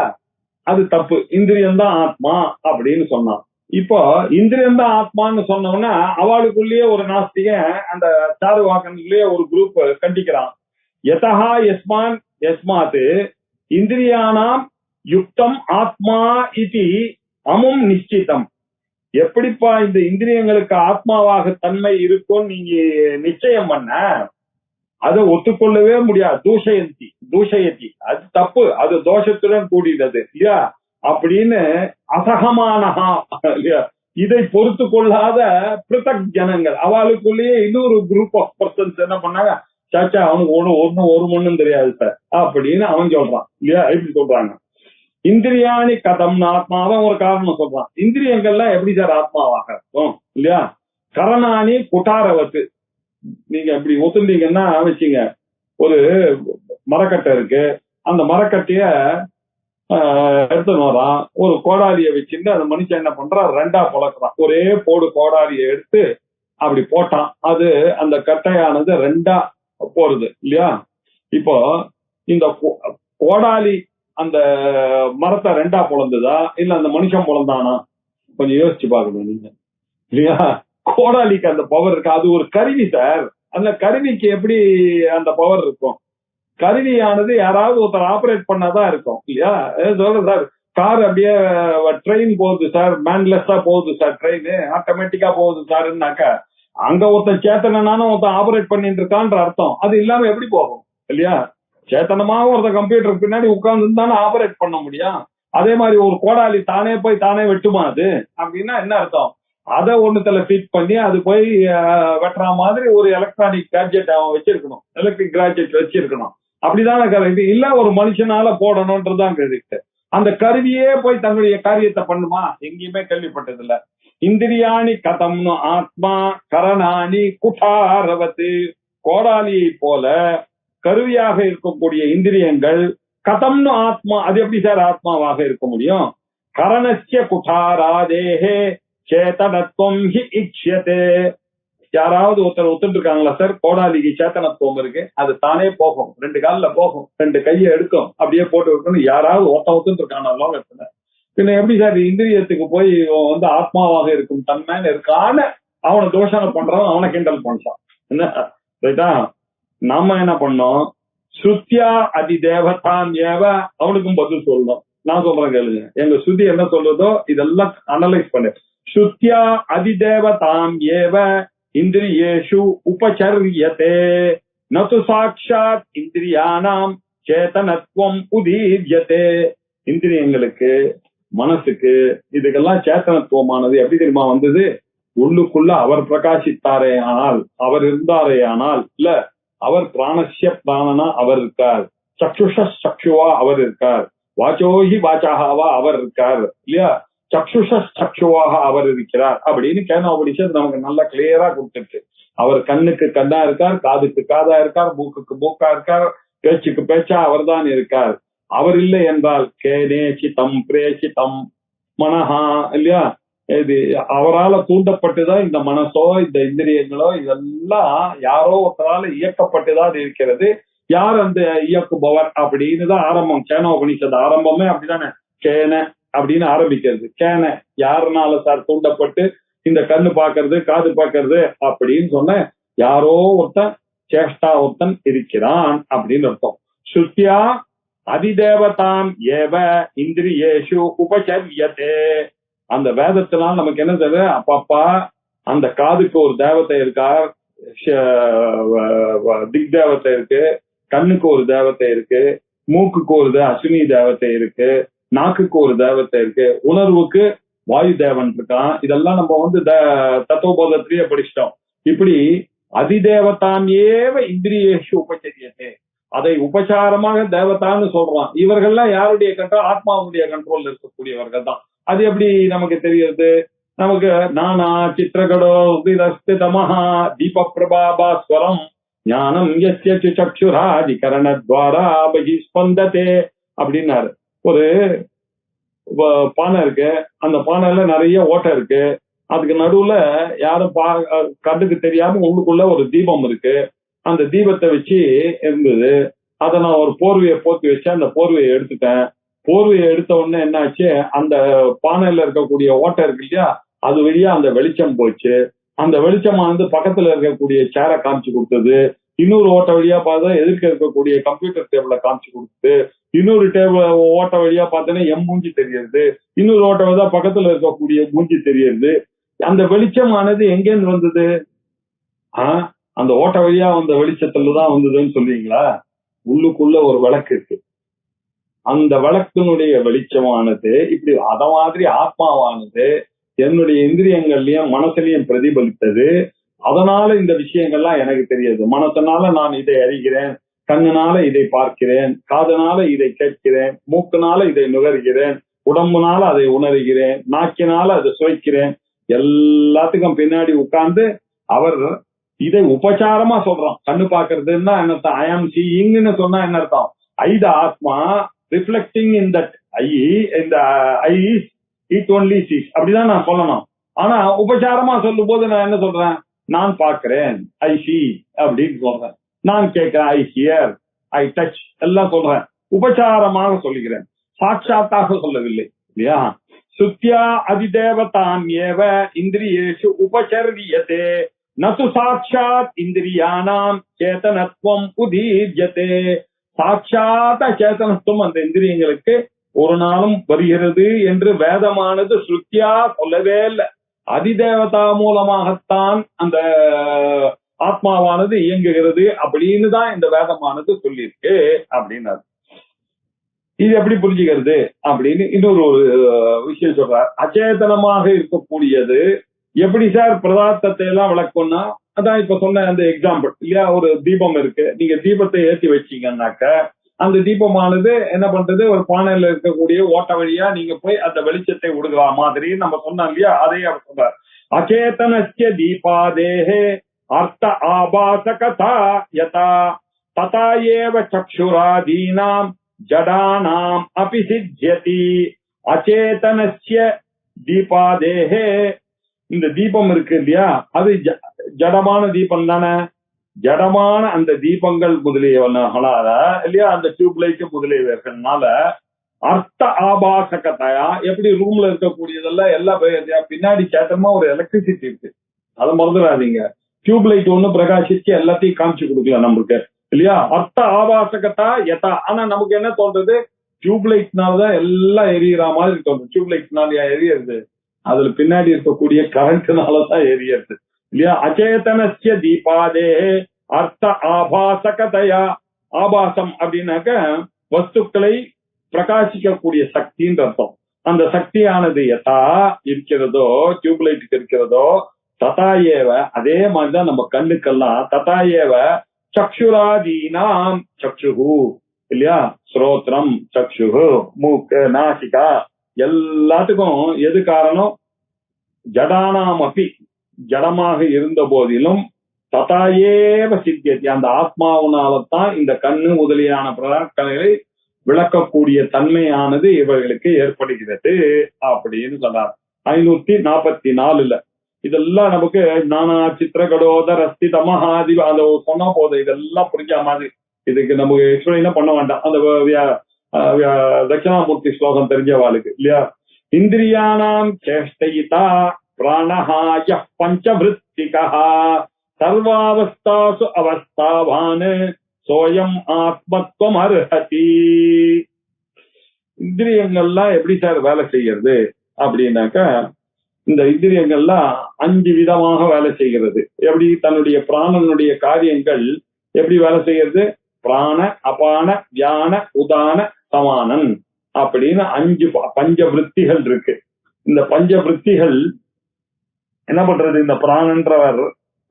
அது தப்பு. இந்திரியம் தான் ஆத்மா அப்படின்னு சொன்னான். இப்போ இந்திரியம் தான் ஆத்மான்னு சொன்னோம்னா அவளுக்குள்ளேயே ஒரு நாஸ்திகன் அந்த சாருவாக்கன்லயே ஒரு குரூப் கண்டிக்கிறான். யதஹா யஸ்மாத் இந்திரியானாம் யுக்தம் ஆத்மா இதி அமும் நிச்சிதம். எப்படிப்பா இந்த இந்திரியங்களுக்கு ஆத்மாவாக தன்மை இருக்கும் நீங்க நிச்சயம் பண்ண, அதை ஒத்துக்கொள்ளவே முடியாது. தூஷயத்தி அது தப்பு, அது தோஷத்துடன் கூடியது இல்லையா அப்படின்னு அசகமானஹா இல்லையா, இதை பொறுத்து கொள்ளாத பிருத்தக் ஜனங்கள் அவளுக்குள்ளேயே இன்னொரு குரூப் ஆஃப் பர்சன்ஸ் என்ன பண்ணாங்க, சாச்சா அவனுக்கு ஒரு மண்ணும் தெரியாது சார் அப்படின்னு அவன் சொல்றான் இல்லையா. எப்படி சொல்றாங்க, இந்திரியாணி கதம் ஆத்மாவன் ஒரு காரணம் சொல்றான். இந்திரியங்கள்லாம் எப்படி சார் ஆத்மாவாக இருக்கும் இல்லையா. கரணாணி குட்டாரவத்து, நீங்க இப்படி ஒத்துந்தீங்கன்னா வச்சுங்க, ஒரு மரக்கட்டை இருக்கு, அந்த மரக்கட்டைய எடுத்துன்னு வரான். ஒரு கோடாலியை வச்சுட்டு அந்த மனுஷன் என்ன பண்றான், ரெண்டா பொழக்கிறான். ஒரே போடு கோடாலியை எடுத்து அப்படி போட்டான். அது அந்த கட்டையானது ரெண்டா போறது இல்லையா. இப்போ இந்த கோடாலி அந்த மரத்தை ரெண்டா பொழந்ததா இல்ல அந்த மனுஷன் பொழந்தானா? கொஞ்சம் யோசிச்சு பாக்கணும் நீங்க இல்லையா. கோடாலிக்கு அந்த பவர் இருக்கு, அது ஒரு கருவி சார். அந்த கருவிக்கு எப்படி அந்த பவர் இருக்கும்? கருவியானது யாராவது ஒருத்தர் ஆபரேட் பண்ணாதான் இருக்கும் இல்லையா. சொல்ற சார், கார் அப்படியே ட்ரெயின் போகுது சார், மேன்லெஸ்ஸா போகுது சார், ட்ரெயின் ஆட்டோமேட்டிக்கா போகுது சார்னாக்கா அங்க ஒருத்தன் சேத்தனானும் ஒருத்தன் ஆபரேட் பண்ணிட்டு இருக்கான்ற அர்த்தம். அது இல்லாம எப்படி போகும் இல்லையா. சேத்தனமாவும் ஒருத்தன் கம்ப்யூட்டருக்கு பின்னாடி உட்கார்ந்து தானே ஆபரேட் பண்ண முடியும். அதே மாதிரி ஒரு கோடாலி தானே போய் தானே வெட்டுமா அது அப்படின்னா என்ன அர்த்தம்? அதை ஒண்ணுத்துல ஃபிட் பண்ணி அது போய் வெட்டுற மாதிரி ஒரு எலக்ட்ரானிக் கேட்ஜெட் அவன் வச்சிருக்கணும், எலக்ட்ரிக் கேட்ஜெட் வச்சிருக்கணும். அப்படிதானே கரெக்ட் இல்ல ஒரு மனுஷனால போடணும்ன்றதுதான் கரெக்ட். அந்த கருவியே போய் தன்னுடைய காரியத்தை பண்ணுமா? எங்கேயுமே கேள்விப்பட்டது இல்ல. இந்திரியாணி கதம்னு ஆத்மா கரணாணி குட்டாரவத்து. கோடாலியை போல கருவியாக இருக்கக்கூடிய இந்திரியங்கள் கதம்னு ஆத்மா, அது எப்படி சார் ஆத்மாவாக இருக்க முடியும்? கரணஸ்ய குட்டாராதேஹே சேதனத்துவம் ஹி இக்ஷ்யதே. யாராவது ஒருத்தர் ஒத்துட்டு இருக்காங்களா சார் கோடாலிக்கு சேத்தனத்துவம் இருக்கு, அது தானே போகும், ரெண்டு காலில் போகும், ரெண்டு கையை எடுக்கும், அப்படியே போட்டு வைக்கணும், யாராவது ஒத்துட்டு இருக்கான லோகத்துல? பின்ன எப்படி சார் இந்திரியத்துக்கு போய் வந்து ஆத்மாவாக இருக்கும் தன்மைன்னு இருக்கான்னு அவனை தோஷனை பண்றவன் அவனை கிண்டல் பண்றான். என்ன ரைட்டா? நாம என்ன பண்ணோம், ஸ்ருத்யா அதி தேவதான் ஏவ, அவனுக்கும் பதில் சொல்லணும். நான் சொல்றேன் கேளுங்க, எங்க ஸ்ருதி என்ன சொல்றதோ இதெல்லாம் அனலைஸ் பண்ணு. ஸ்ருத்யா அதி தேவதாம் ஏவ இந்திரியேஷு உபசர்யதே நது சாட்சாத் இந்திரியானாம் சேதனத்துவம் உதீர்யதே. இந்திரியங்களுக்கு மனசுக்கு இதுக்கெல்லாம் சேத்தனத்துவமானது எப்படி தெரியுமா வந்தது? உள்ளுக்குள்ள அவர் பிரகாசித்தாரே ஆனால், அவர் இருந்தாரே ஆனால், இல்ல அவர் பிராணஸ்ய பிராணனா அவர் இருக்கார், சக்ஷுஷ சக்ஷுவா அவர் இருக்கார், வாச்சோஹி வாச்சாகவா அவர் இருக்கார் இல்லையா, சக்ஷுஷ சக்ஷுவாக அவர் இருக்கிறார் அப்படின்னு கேனோபனிஷத் நமக்கு நல்லா கிளியரா கொடுத்துருக்கு. அவர் கண்ணுக்கு கண்ணா இருக்கார், காதுக்கு காதா இருக்கார், மூக்குக்கு மூக்கா இருக்கார், பேச்சுக்கு பேச்சா அவர் தான் இருக்கார். அவர் இல்லை என்றால் கேனேசிதம் பிரேசிதம் மனஹா இல்லையா, இது அவரால் தூண்டப்பட்டுதான் இந்த மனசோ இந்த இந்திரியங்களோ இதெல்லாம் யாரோ ஒருத்தரால இயக்கப்பட்டுதான் இருக்கிறது. யார் அந்த இயக்குபவர் அப்படின்னு தான் ஆரம்பம். கேனோபனிஷத் ஆரம்பமே அப்படிதானே, கேன அப்படின்னு ஆரம்பிக்கிறது. கேன யாருனால சார் தூண்டப்பட்டு இந்த கண்ணு பாக்குறது காது பாக்குறது அப்படின்னு சொன்ன யாரோ ஒருத்தன் சேஷ்டா ஒருத்தன் இருக்கிறான் அப்படின்னு அர்த்தம். ஸ்ருத்யா அதிதேவதாம் ஏவ இந்திரியேஷு உபசர்யதே. அந்த வேதத்தினால் நமக்கு என்ன தெரியுது, அப்பப்பா அந்த காதுக்கு ஒரு தேவதை இருக்கார், திக் தேவத்தை இருக்கு, கண்ணுக்கு ஒரு தேவத்தை இருக்கு, மூக்குக்கு ஒரு அஸ்வினி தேவத்தை இருக்கு, நாக்குக்கு ஒரு தேவத்தை இருக்கு, உணர்வுக்கு வாயு தேவன் இருக்கான். இதெல்லாம் நம்ம வந்து தத்துவபோதத்திலேயே படிச்சிட்டோம். இப்படி அதிதேவதாம் ஏவ இந்திரியேஷு உபசரியதே, அதை உபசாரமாக தேவதான்னு சொல்றான். இவர்கள்லாம் யாருடைய கண்ட்ரோல்? ஆத்மாவுடைய கண்ட்ரோல் இருக்கக்கூடியவர்கள் தான். அது எப்படி நமக்கு தெரியுது? நமக்கு நானா சித்திரகடோ தமஹா தீப பிரபாபாஸ்வரம் ஞானம் யஸ்ய சக்ஷுராதிகரணத்வாரா பகிஸ்பந்ததே அப்படின்னாரு. ஒரு பானை இருக்கு, அந்த பானையில நிறைய ஓட்டை இருக்கு, அதுக்கு நடுவுல யாரும் கண்ணுக்கு தெரியாம உள்ளுக்குள்ள ஒரு தீபம் இருக்கு. அந்த தீபத்தை வச்சு இருந்தது, அதை நான் ஒரு போர்வையை போத்தி வச்சேன், அந்த போர்வையை எடுத்துட்டேன். போர்வையை எடுத்த உடனே என்ன ஆச்சு, அந்த பானையில இருக்கக்கூடிய ஓட்டை இருக்கு இல்லையா, அது வழியா அந்த வெளிச்சம் போச்சு. அந்த வெளிச்சமானது பக்கத்துல இருக்கக்கூடிய சேரை காமிச்சு கொடுத்தது. இன்னொரு ஓட்ட வழியா பார்த்தா எதிர்க்க இருக்கக்கூடிய கம்ப்யூட்டர் டேபிள காமிச்சு கொடுத்து, இன்னொரு டேபிள் ஓட்ட வழியா பார்த்தோன்னா எம் மூஞ்சி தெரியுது, இன்னொரு ஓட்ட வழியா பக்கத்துல இருக்கக்கூடிய மூஞ்சி தெரியுது. அந்த வெளிச்சமானது எங்கேருந்து வந்தது? அந்த ஓட்ட வழியா வந்த வெளிச்சத்துலதான் வந்ததுன்னு சொல்றீங்களா? உள்ளுக்குள்ள ஒரு விளக்கு இருக்கு, அந்த விளக்கினுடைய வெளிச்சமானது இப்படி அத மாதிரி ஆத்மாவானது என்னுடைய இந்திரியங்கள்லயும் மனசுலயும் பிரதிபலித்தது. அதனால இந்த விஷயங்கள்லாம் எனக்கு தெரியுது. மனசனால நான் இதை அறிகிறேன், கண்ணுனால இதை பார்க்கிறேன், காதனால இதை கேட்கிறேன், மூக்குனால இதை நுகர்கிறேன், உடம்புனால அதை உணர்கிறேன், நாக்கினால அதை சுவைக்கிறேன். எல்லாத்துக்கும் பின்னாடி உட்கார்ந்து அவர் இதை உபச்சாரமா சொல்றான். கண்ணு பாக்குறதுன்னா என்ன அர்த்தம்? ஐ ஆம் சீயிங்னு சொன்னா என்ன அர்த்தம்? ஐ த ஆத்மா ரிஃப்ளெக்டிங் இன் தட் ஐ இந்த ஐ இட் ஒன்லி சீஸ் அப்படிதான் நான் சொல்லணும். ஆனா உபசாரமா சொல்லும் போது நான் என்ன சொல்றேன், நான் பார்க்கிறேன் ஐ சி அப்படின்னு சொல்றேன், நான் கேட்கிறேன் ஐ ஹியர், ஐ டச் எல்லாம் சொல்றேன், உபசாரமாக சொல்லுகிறேன், சாட்சாத்தாக சொல்லவில்லை இல்லையா. சுத்தியா அதிதேவதான் ஏவ இந்திரியேஷு உபசரியதே நது சாட்சாத் இந்திரியானாம் சேதனத்துவம் உதீர்யதே. சாட்சாத்த சேதனத்துவம் அந்த இந்திரியங்களுக்கு ஒரு நாளும் வருகிறது என்று வேதமானது ஸ்ருத்தியா சொல்லவே இல்லை. அதிதேவதா மூலமாகத்தான் அந்த ஆத்மாவானது இயங்குகிறது அப்படின்னு தான் இந்த வேதமானது சொல்லியிருக்கு அப்படின்னாரு. இது எப்படி புரிஞ்சுக்கிறது அப்படின்னு இன்னொரு ஒரு விஷயம் சொல்றார். அச்சேதனமாக இருக்கக்கூடியது எப்படி சார் பதார்த்தத்தை எல்லாம் விளக்கும்னா, அதான் இப்ப சொன்ன அந்த எக்ஸாம்பிள் இல்லையா, ஒரு தீபம் இருக்கு, நீங்க தீபத்தை ஏற்றி வச்சீங்கன்னாக்க அந்த தீபமானது என்ன பண்றது, ஒரு பானையில இருக்கக்கூடிய ஓட்ட வழியா நீங்க போய் அந்த வெளிச்சத்தை விடுகிற மாதிரி நம்ம சொன்னோம் இல்லையா, அதே அவர் சொல்றார். அச்சேதனஸ்ய தீபாதேஹே அர்த்த ஆபாசகதா யதா ததா ஏவ சக்ஷுராதீனாம் ஜடானாம் அபி சித்யதி. அச்சேதனஸ்ய தீபாதேஹே, இந்த தீபம் இருக்கு இல்லையா, அது ஜடமான தீபம் தானே. ஜடமான அந்த தீபங்கள் முதலியவனால இல்லையா, அந்த டியூப் லைட் முதலியவர்கள்னால அர்த்த ஆபாசகத்தையா, எப்படி ரூம்ல இருக்கக்கூடியதெல்லாம் எல்லாம் பின்னாடி சேத்தமா ஒரு எலக்ட்ரிசிட்டி இருக்கு, அதை மறந்துடாதீங்க. டியூப் லைட் ஒண்ணு பிரகாசிச்சு எல்லாத்தையும் காமிச்சு கொடுக்கலாம் நமக்கு இல்லையா. அர்த்த ஆபாசகத்தா யதா. ஆனா நமக்கு என்ன தோன்றது, டியூப் லைட்னாலதான் எல்லாம் எரியிற மாதிரி தோணும். டியூப் லைட்னால எரியுது, அதுல பின்னாடி இருக்கக்கூடிய கரண்ட்னாலதான் எரியுது இல்லையா. அச்சேதனஸ்ய தீபாதே அர்த்த ஆபாசகதையா. ஆபாசம் அப்படின்னாக்க வஸ்துக்களை பிரகாசிக்கக்கூடிய சக்தின்ற அர்த்தம். அந்த சக்தியானது யதா இருக்கிறதோ, டியூப் லைட்டுக்கு இருக்கிறதோ, ததாயேவ அதே மாதிரிதான் நம்ம கண்ணுக்கெல்லாம் ததாயேவ சக்ஷுராதீனாம் சக்ஷுஹு இல்லையா, ஸ்ரோத்ரம் சக்ஷுஹு, மூக்கு நாசிகா எல்லாத்துக்கும் எது காரணம், ஜடானாம் அப்பி ஜடமாக இருந்த போதிலும் ததாயேவ சித்தியதி, அந்த ஆத்மாவினால்தான் இந்த கண்ணு முதலியான பதார்த்தங்களை விளக்கக்கூடிய தன்மையானது இவர்களுக்கு ஏற்படுகிறது அப்படின்னு சொன்னார். 544 இதெல்லாம் நமக்கு நானா சித்திரகடோதர் அஸ்தி தமஹாதி அதை சொன்னா போதும், இதெல்லாம் புரிஞ்ச மாதிரி. இதுக்கு நமக்கு எக்ஸ்பிளைன் பண்ண வேண்டாம், அந்த தட்சிணாமூர்த்தி ஸ்லோகம் தெரிஞ்சவாளுக்கு இல்லையா. இந்திரியானாம் சேஷ்டயிதா பிராணஹாய பஞ்சவிருத்திகா சர்வாவஸ்தாசு அவஸ்தாவான் சோயம் ஆத்மத்வம் அர்ஹதி. இந்திரியங்கள்லாம் எப்படி சார் வேலை செய்யறது அப்படின்னாக்க, இந்த இந்திரியங்கள்லாம் 5 விதமாக வேலை செய்கிறது. எப்படி தன்னுடைய பிராணனுடைய காரியங்கள் எப்படி வேலை செய்யறது, பிராண அபான வியான உதான சமானன் அப்படின்னு 5 பஞ்சவிருத்திகள் இருக்கு. இந்த பஞ்சவிருத்திகள் என்ன பண்றது, இந்த பிராணன்றவர்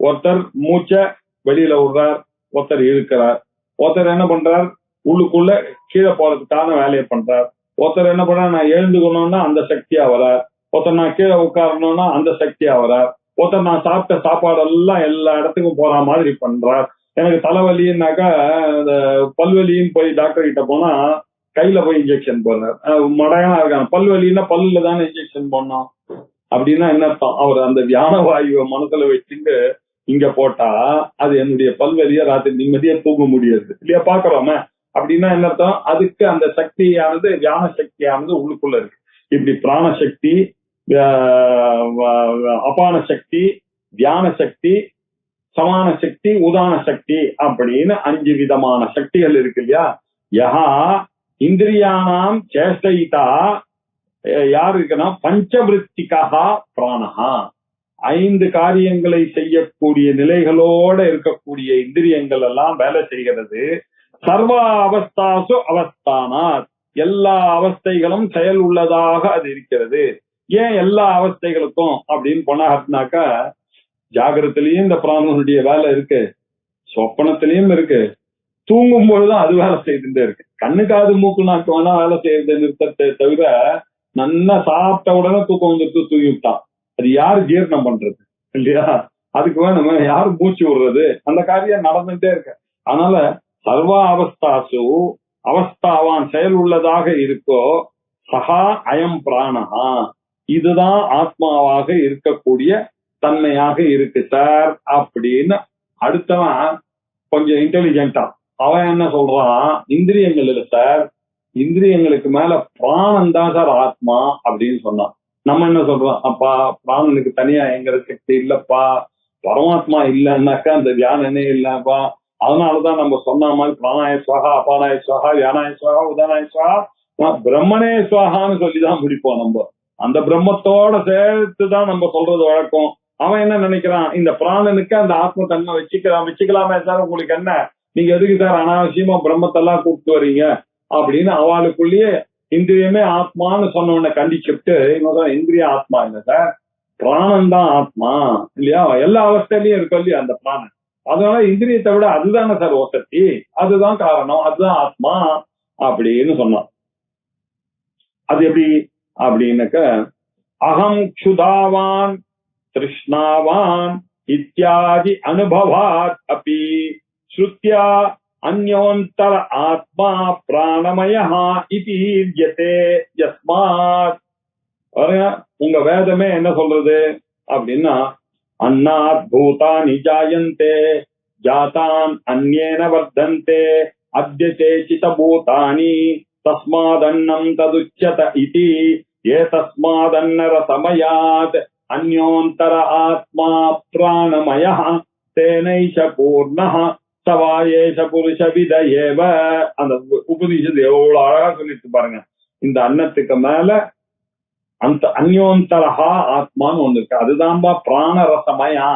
ஒருத்தர் மூச்ச வெளியில விடுறார், ஒருத்தர் இழுக்கிறார், ஒருத்தர் என்ன பண்றார் உள்ளுக்குள்ள கீழே போறதுக்கான வேலையை பண்றார், ஒருத்தர் என்ன பண்றார் நான் எழுந்துக்கணும்னா அந்த சக்தியா வரார், ஒருத்தர் நான் கீழே உட்காரணும்னா அந்த சக்தியா வரார், ஒருத்தர் நான் சாப்பிட்ட சாப்பாடெல்லாம் எல்லா இடத்துக்கும் போற மாதிரி பண்றார். எனக்கு தலைவலின்னாக்கா இந்த பல்வலின்னு போய் டாக்டர் கிட்ட போனா கையில போய் இன்ஜெக்ஷன் போடுறார். மடையா இருக்காங்க, பல்வலின்னா பல்லுல தானே இன்ஜெக்ஷன் போடணும் அப்படின்னா என்ன அர்த்தம், அவர் அந்த தியான வாயுவை மனசுல வச்சுட்டு இங்க போட்டா அது என்னுடைய பல்வலிய ராத்திரி நிம்மதியா தூங்க முடியாது இல்லையா, பாக்குறோமே. அப்படின்னா என்ன அர்த்தம், அதுக்கு அந்த சக்தியானது தியான சக்தியானது உள்ளுக்குள்ள இருக்கு. இப்படி பிராணசக்தி, அபான சக்தி, தியான சக்தி, சமான சக்தி, உதான சக்தி அப்படின்னு 5 விதமான சக்திகள் இருக்கு இல்லையா. யஹா இந்திரியானாம் சேஷ்டயிதா, யாரு இருக்குன்னா பஞ்சவிருத்திகா பிராணஹா, 5 காரியங்களை செய்யக்கூடிய நிலைகளோட இருக்கக்கூடிய இந்திரியங்கள் எல்லாம் வேலை செய்கிறது. சர்வ அவஸ்தாசு அவஸ்தானாத், எல்லா அவஸ்தைகளும் செயல் உள்ளதாக அது இருக்கிறது. ஏன் எல்லா அவஸ்தைகளுக்கும் அப்படின்னு போனாக்கா, ஜாகிரத்திலையும் இந்த பிராணனுடைய வேலை இருக்கு, சொப்பனத்திலையும் இருக்கு, தூங்கும் பொழுதும் அது வேலை செய்துட்டே இருக்கு. கண்ணு காது மூக்கு நாக்கு வேணா வேலை செய்யறது நிறுத்தத்தை தவிர, நல்லா சாப்பிட்ட உடனே தூக்கம் வந்துட்டு தூங்கி விட்டான், அது யாரு ஜீரணம் பண்றது இல்லையா, அதுக்கு வேணும் யாரு மூச்சு விடுறது, அந்த காரியம் நடந்துட்டே இருக்கு. அதனால சர்வ அவஸ்தாசு அவஸ்தாவான் செயல் உள்ளதாக இருக்கோ சஹா அயம் பிராணஹா, இதுதான் ஆத்மாவாக இருக்கக்கூடிய தன்மையாக இருக்கு சார் அப்படின்னு அடுத்தவன் கொஞ்சம் இன்டெலிஜென்டா அவன் என்ன சொல்றான், இந்திரியங்கள் இல்ல சார், இந்திரியங்களுக்கு மேல பிராணம் தான் சார் ஆத்மா அப்படின்னு சொன்னான். நம்ம என்ன சொல்றோம், அப்பா பிராணனுக்கு தனியா எங்கிற சக்தி இல்லப்பா, பரமாத்மா இல்லைன்னாக்கா அந்த தியானமே இல்லப்பா, அதனாலதான் நம்ம சொன்ன மாதிரி பிராணாய சுவாகா, அபானாய சுவாகா, தியானாய சுவாகா, உதானாய சுவாகா, பிரம்மனே சுவாகான்னு சொல்லிதான் பிடிப்போம். நம்ம அந்த பிரம்மத்தோட சேர்த்துதான் நம்ம சொல்றது வழக்கம். அவன் என்ன நினைக்கிறான், இந்த பிராணனுக்கு அந்த ஆத்ம தன்மை வச்சுக்கலாமே சார், உங்களுக்கு என்ன, நீங்க எதுக்கு சார் அனாவசியமா பிரம்மத்தெல்லாம் கூப்பிட்டு வர்றீங்க அப்படின்னு அவளுக்குள்ளேயே இந்திரியமே ஆத்மான்னு சொன்னவனை கண்டிச்சுட்டு இந்திரிய ஆத்மா இல்ல சார், பிராணம் தான் ஆத்மா இல்லையா, எல்லா அவஸ்தையிலயும் இருக்கும் இல்லையா அந்த பிராணன், அதனால இந்திரியத்தை விட அதுதானே சார் வசதி, அதுதான் காரணம், அதுதான் ஆத்மா அப்படின்னு சொன்னான். அது எப்படி அப்படின்னாக்க, அகம் க்ஷுதாவான் திருஷ்ணாவான் இத்தியாதி அனுபவாத் அப்பி ஸ்ருத்யா அந்யோந்தர ஆத்மா பிராணமயஹ இதி யதே யஸ்மாத். உங்க வேதமே என்ன சொல்றது அப்படின்னா, அன்னாத் பூதானி ஜாயந்தே ஜாதான் அந்யேன வர்தந்தே அத்யதே சித பூதானி தஸ்மாதன்னம் ததுச்யத இதி ஏதஸ்மாதன்னர சமயாத் அந்யோந்தர ஆத்மா பிராணமயஹ தேனைஷ பூர்ணஹ சவாயேஷ புருஷ வித ஏவ. அந்த உபநிஷத்து எவ்வளவு அழகா சொல்லிட்டு பாருங்க. இந்த அன்னத்துக்கு மேல அந்த அந்யோந்தரஹா ஆத்மான்னு ஒண்ணு இருக்கு, அதுதான்பா பிராணரசமயா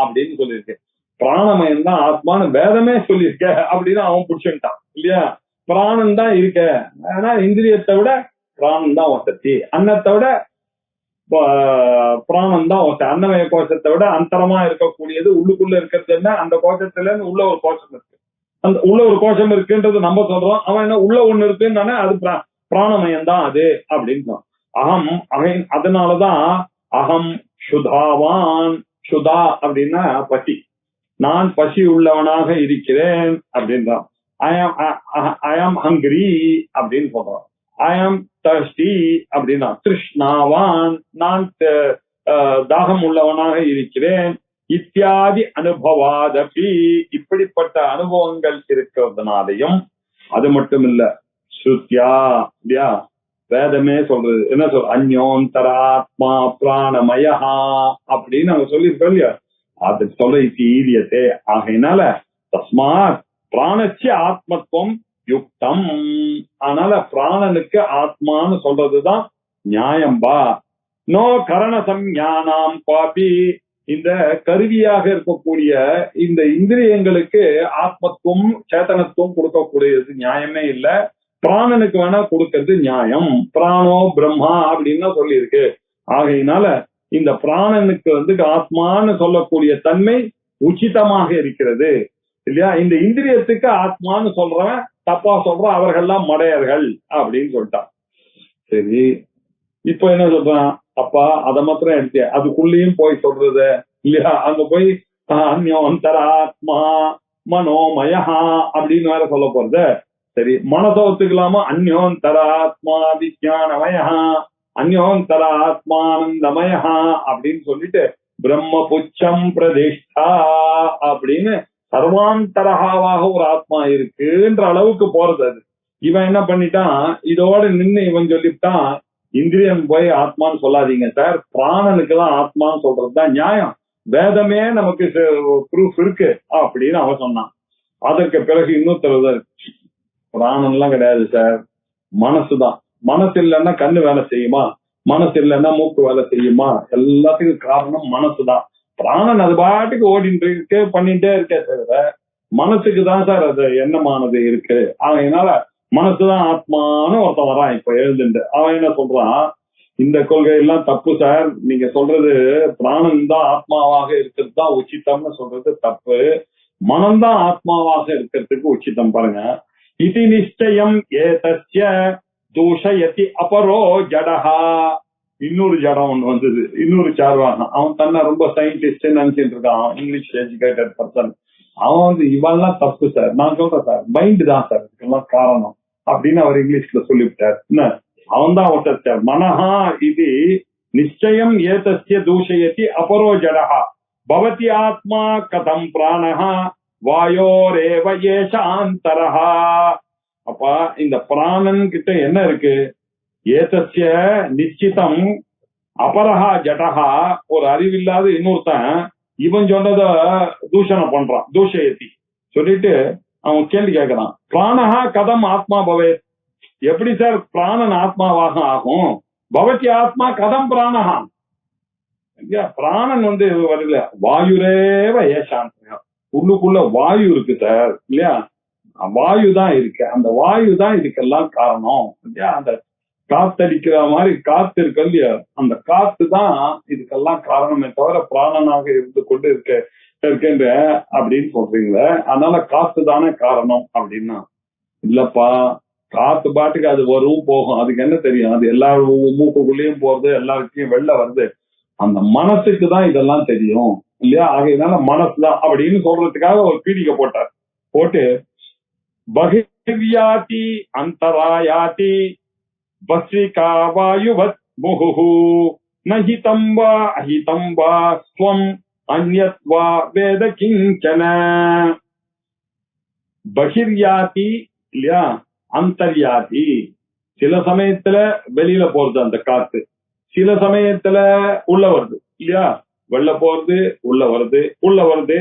அப்படின்னு சொல்லியிருக்கு. பிராணமயம் தான் ஆத்மான்னு வேதமே சொல்லியிருக்க அப்படின்னு அவன் புடிச்சுட்டான் இல்லையா. பிராணம் தான் இருக்க, ஆனா இந்திரியத்தை விட பிராணம் தான் வசதி, அன்னத்தை விட பிராணம் தான் வசதி. அன்னமய கோஷத்தை விட அந்தரமா இருக்கக்கூடியது உள்ளுக்குள்ள இருக்கிறது என்ன, அந்த கோஷத்துல இருந்து உள்ள ஒரு கோஷம் இருக்கு, அந்த உள்ள ஒரு கோஷம் இருக்குன்றது நம்ம சொல்றோம். அவன் என்ன உள்ள ஒண்ணு இருக்குன்னு அது பிராணமயம் தான் அது அப்படின்னு. அகம் அவன் அதனாலதான் அகம் சுதாவான், சுதா அப்படின்னா பசி, நான் பசி உள்ளவனாக இருக்கிறேன் அப்படின்றான். I am hungry அப்படின்னு சொல்றான். I am thirsty அப்படின்னா திருஷ்ணாவான், நான் தாகம் உள்ளவனாக இருக்கிறேன். இத்தியாதி அனுபவாதபி, இப்படிப்பட்ட அனுபவங்கள் இருக்கிறதுனாலையும், அது மட்டும் இல்ல ஸ்ருத்யா இல்லையா வேதமே சொல்றது என்ன சொல், அந்யோந்தராத்மா பிராணமயா அப்படின்னு அவங்க சொல்லியிருக்கோம் இல்லையா, அது சொல்ல ஈரியத்தே. ஆகையினால தஸ்மாத் பிராணச்சிய ஆத்மத்துவம் யுக்தம், அதனால பிராணனுக்கு ஆத்மான்னு சொல்றதுதான் நியாயம்பா. நோ கரண சம்ஞானாம் பாபி, இந்த கருவியாக இருக்கக்கூடிய இந்த இந்திரியங்களுக்கு ஆத்மத்துவம் சேத்தனத்துவம் கொடுக்கக்கூடியது நியாயமே இல்ல, பிராணனுக்கு வேணா கொடுக்கிறது நியாயம். பிராணோ பிரம்மா அப்படின்னு சொல்லி இருக்கு. ஆகையினால இந்த பிராணனுக்கு ஆத்மான்னு சொல்லக்கூடிய தன்மை உச்சிதமாக இருக்கிறது இல்லையா. இந்த இந்திரியத்துக்கு ஆத்மான்னு சொல்றவன் தப்பா சொல்றான், அவர்கள்லாம் மடையர்கள் அப்படின்னு சொல்லிட்டான். சரி, இப்ப என்ன சொல்றான், அப்பா அதை மாத்திரம் எடுத்து அதுக்குள்ளேயும் போய் சொல்றது இல்லையா, அங்க போய் அந்யோந்தர ஆத்மா மனோமயா அப்படின்னு வேற சொல்ல போறது. சரி, மனசை ஒத்துக்கலாமா, அந்யோந்தர ஆத்மா விஜயானமயா அந்யோந்தர ஆத்மானந்தமயா அப்படின்னு சொல்லிட்டு பிரம்ம புச்சம் பிரதிஷ்டா அப்படின்னு சர்வாந்தரகாவாக ஒரு ஆத்மா இருக்குன்ற அளவுக்கு போறது. அது இவன் என்ன பண்ணிட்டான், இதோட நின்று இவன் சொல்லிட்டான், இந்திரியன் போய் ஆத்மான்னு சொல்லாதீங்க சார், பிராணனுக்கு தான் ஆத்மான்னு சொல்றதுதான் நியாயம், வேதமே நமக்கு ப்ரூஃப் இருக்கு அப்படின்னு அவன் சொன்னான். அதற்கு பிறகு இன்னொருத்தர், பிராணம் எல்லாம் கிடையாது சார், மனசுதான். மனசு இல்லைன்னா கண்ணு வேலை செய்யுமா, மனசு இல்லைன்னா மூக்கு வேலை செய்யுமா, எல்லாத்துக்கும் காரணம் மனசுதான். பிராணன் அது பாட்டுக்கு ஓடிட்டு இருக்கு, பண்ணிட்டே இருக்கே தவிர மனசுக்கு தான் சார் அது எண்ணமானது இருக்கு. அதனால மனசுதான் ஆத்மான்னு ஒருத்தன் வரான் இப்ப எழுந்துட்டு. அவன் என்ன சொல்றான், இந்த கொள்கை எல்லாம் தப்பு சார், நீங்க சொல்றது பிராணன் தான் ஆத்மாவாக இருக்கிறது தான் உச்சிதம்னு சொல்றது தப்பு, மனம்தான் ஆத்மாவாக இருக்கிறதுக்கு உச்சிதம். பாருங்க, இதி நிச்சயம் ஏதஸ்ய தூஷயதி அபரோ ஜடஹா. இன்னொரு ஜடம் ஒண்ணு வந்தது, இன்னொரு சார்வாகன், அவன் தன்னை ரொம்ப சயின்டிஸ்ட் நினைச்சிட்டு இருக்கான், இங்கிலீஷ் எஜுகேட்டட் பர்சன். அவன் இவெல்லாம் தப்பு சார், நான் சொல்றேன் சார், மைண்ட் தான் சார் இதுக்கெல்லாம் காரணம் அப்படின்னு அவர் இங்கிலீஷ்ல சொல்லிவிட்டார். என்ன அவன் தான் ஒருத்தர். மனஹா இது நிச்சயம் ஏதஸ்ய தூஷயதி அபரோ ஜடஹா பவதி ஆத்மா கதம் பிராணஹா வாயோரேவ ஏஷாந்தரஹா. அப்பா இந்த பிராணன் கிட்ட என்ன இருக்கு? ஏதஸ்ய நிச்சிதம் அபரஹா ஜடஹா, ஒரு அறிவில்லாத இன்னொருத்தன் இவன் சொன்னத தூஷணம் பண்றான், தூஷயத்தி சொல்லிட்டு அவன் கேள்வி கேட்கறான். பிராணஹா கதம் ஆத்மா பவே, எப்படி சார் பிராணன் ஆத்மாவாக ஆகும்? பவதி ஆத்மா கதம் பிராணஹா, பிராணன் வரல. வாயுரேவ ஏசாந்தரஹா, உள்ளுக்குள்ள வாயு இருக்கு சார் இல்லையா, வாயு தான் இருக்கு, அந்த வாயு தான் இதுக்கெல்லாம் காரணம் இல்லையா. அந்த காத்தடிக்கிற மாதிரி காத்து இருக்கு இல்லையா, அந்த காத்து தான் இதுக்கெல்லாம் காரணமே தவிர பிராணனாக இருந்து கொண்டு இருக்கின்ற அப்படின்னு சொல்றீங்களே, அதனால காத்து தானே காரணம் அப்படின்னா, இல்லப்பா காத்து பாட்டுக்கு அது வரும் போகும், அதுக்கு என்ன தெரியும்? அது எல்லா மூக்குக்குள்ளேயும் போறது, எல்லாருக்கையும் வெளில வருது. அந்த மனசுக்கு தான் இதெல்லாம் தெரியும் இல்லையா. ஆகையினால மனசுதான் அப்படின்னு சொல்றதுக்காக ஒரு பீடிகை போட்டார். போட்டு பகிர்யாதி அந்தராயாதி வஸ்விகா வாயுவத் முஹு நஹிதம் வா அஹிதம் வா ஸ்வம் அன்யத்வா வேத கிஞ்சன. பகிர்யாதி இல்லையா, அந்தர்யாதி, சில சமயத்துல வெளியில போறது அந்த காத்து, சில சமயத்துல உள்ள வருது இல்லையா, வெளில போறது உள்ள வருது, உள்ள வருது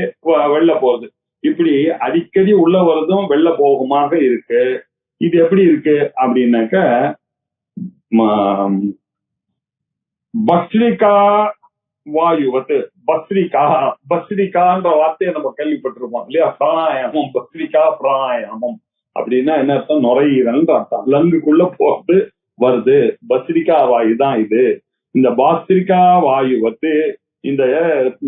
வெளில போறது, இப்படி அடிக்கடி உள்ள வருதும் வெளில போகுமாக இருக்கு. இது எப்படி இருக்கு அப்படின்னாக்க, பஸ்ரிகா வாயுவத்து, பஸ்ரிகான்ற வார்த்தையை நம்ம கேள்விப்பட்டிருப்போம் இல்லையா. பிராணாயாமம், பஸ்ரிகா பிராணாயாமம் அப்படின்னா என்ன அர்த்தம்? நுரையீரல் அர்த்தம், லங்குக்குள்ள போறது வருது, பஸ்ரிகா வாயு தான் இது. இந்த பாஸ்திரிகா வாயுவத்து, இந்த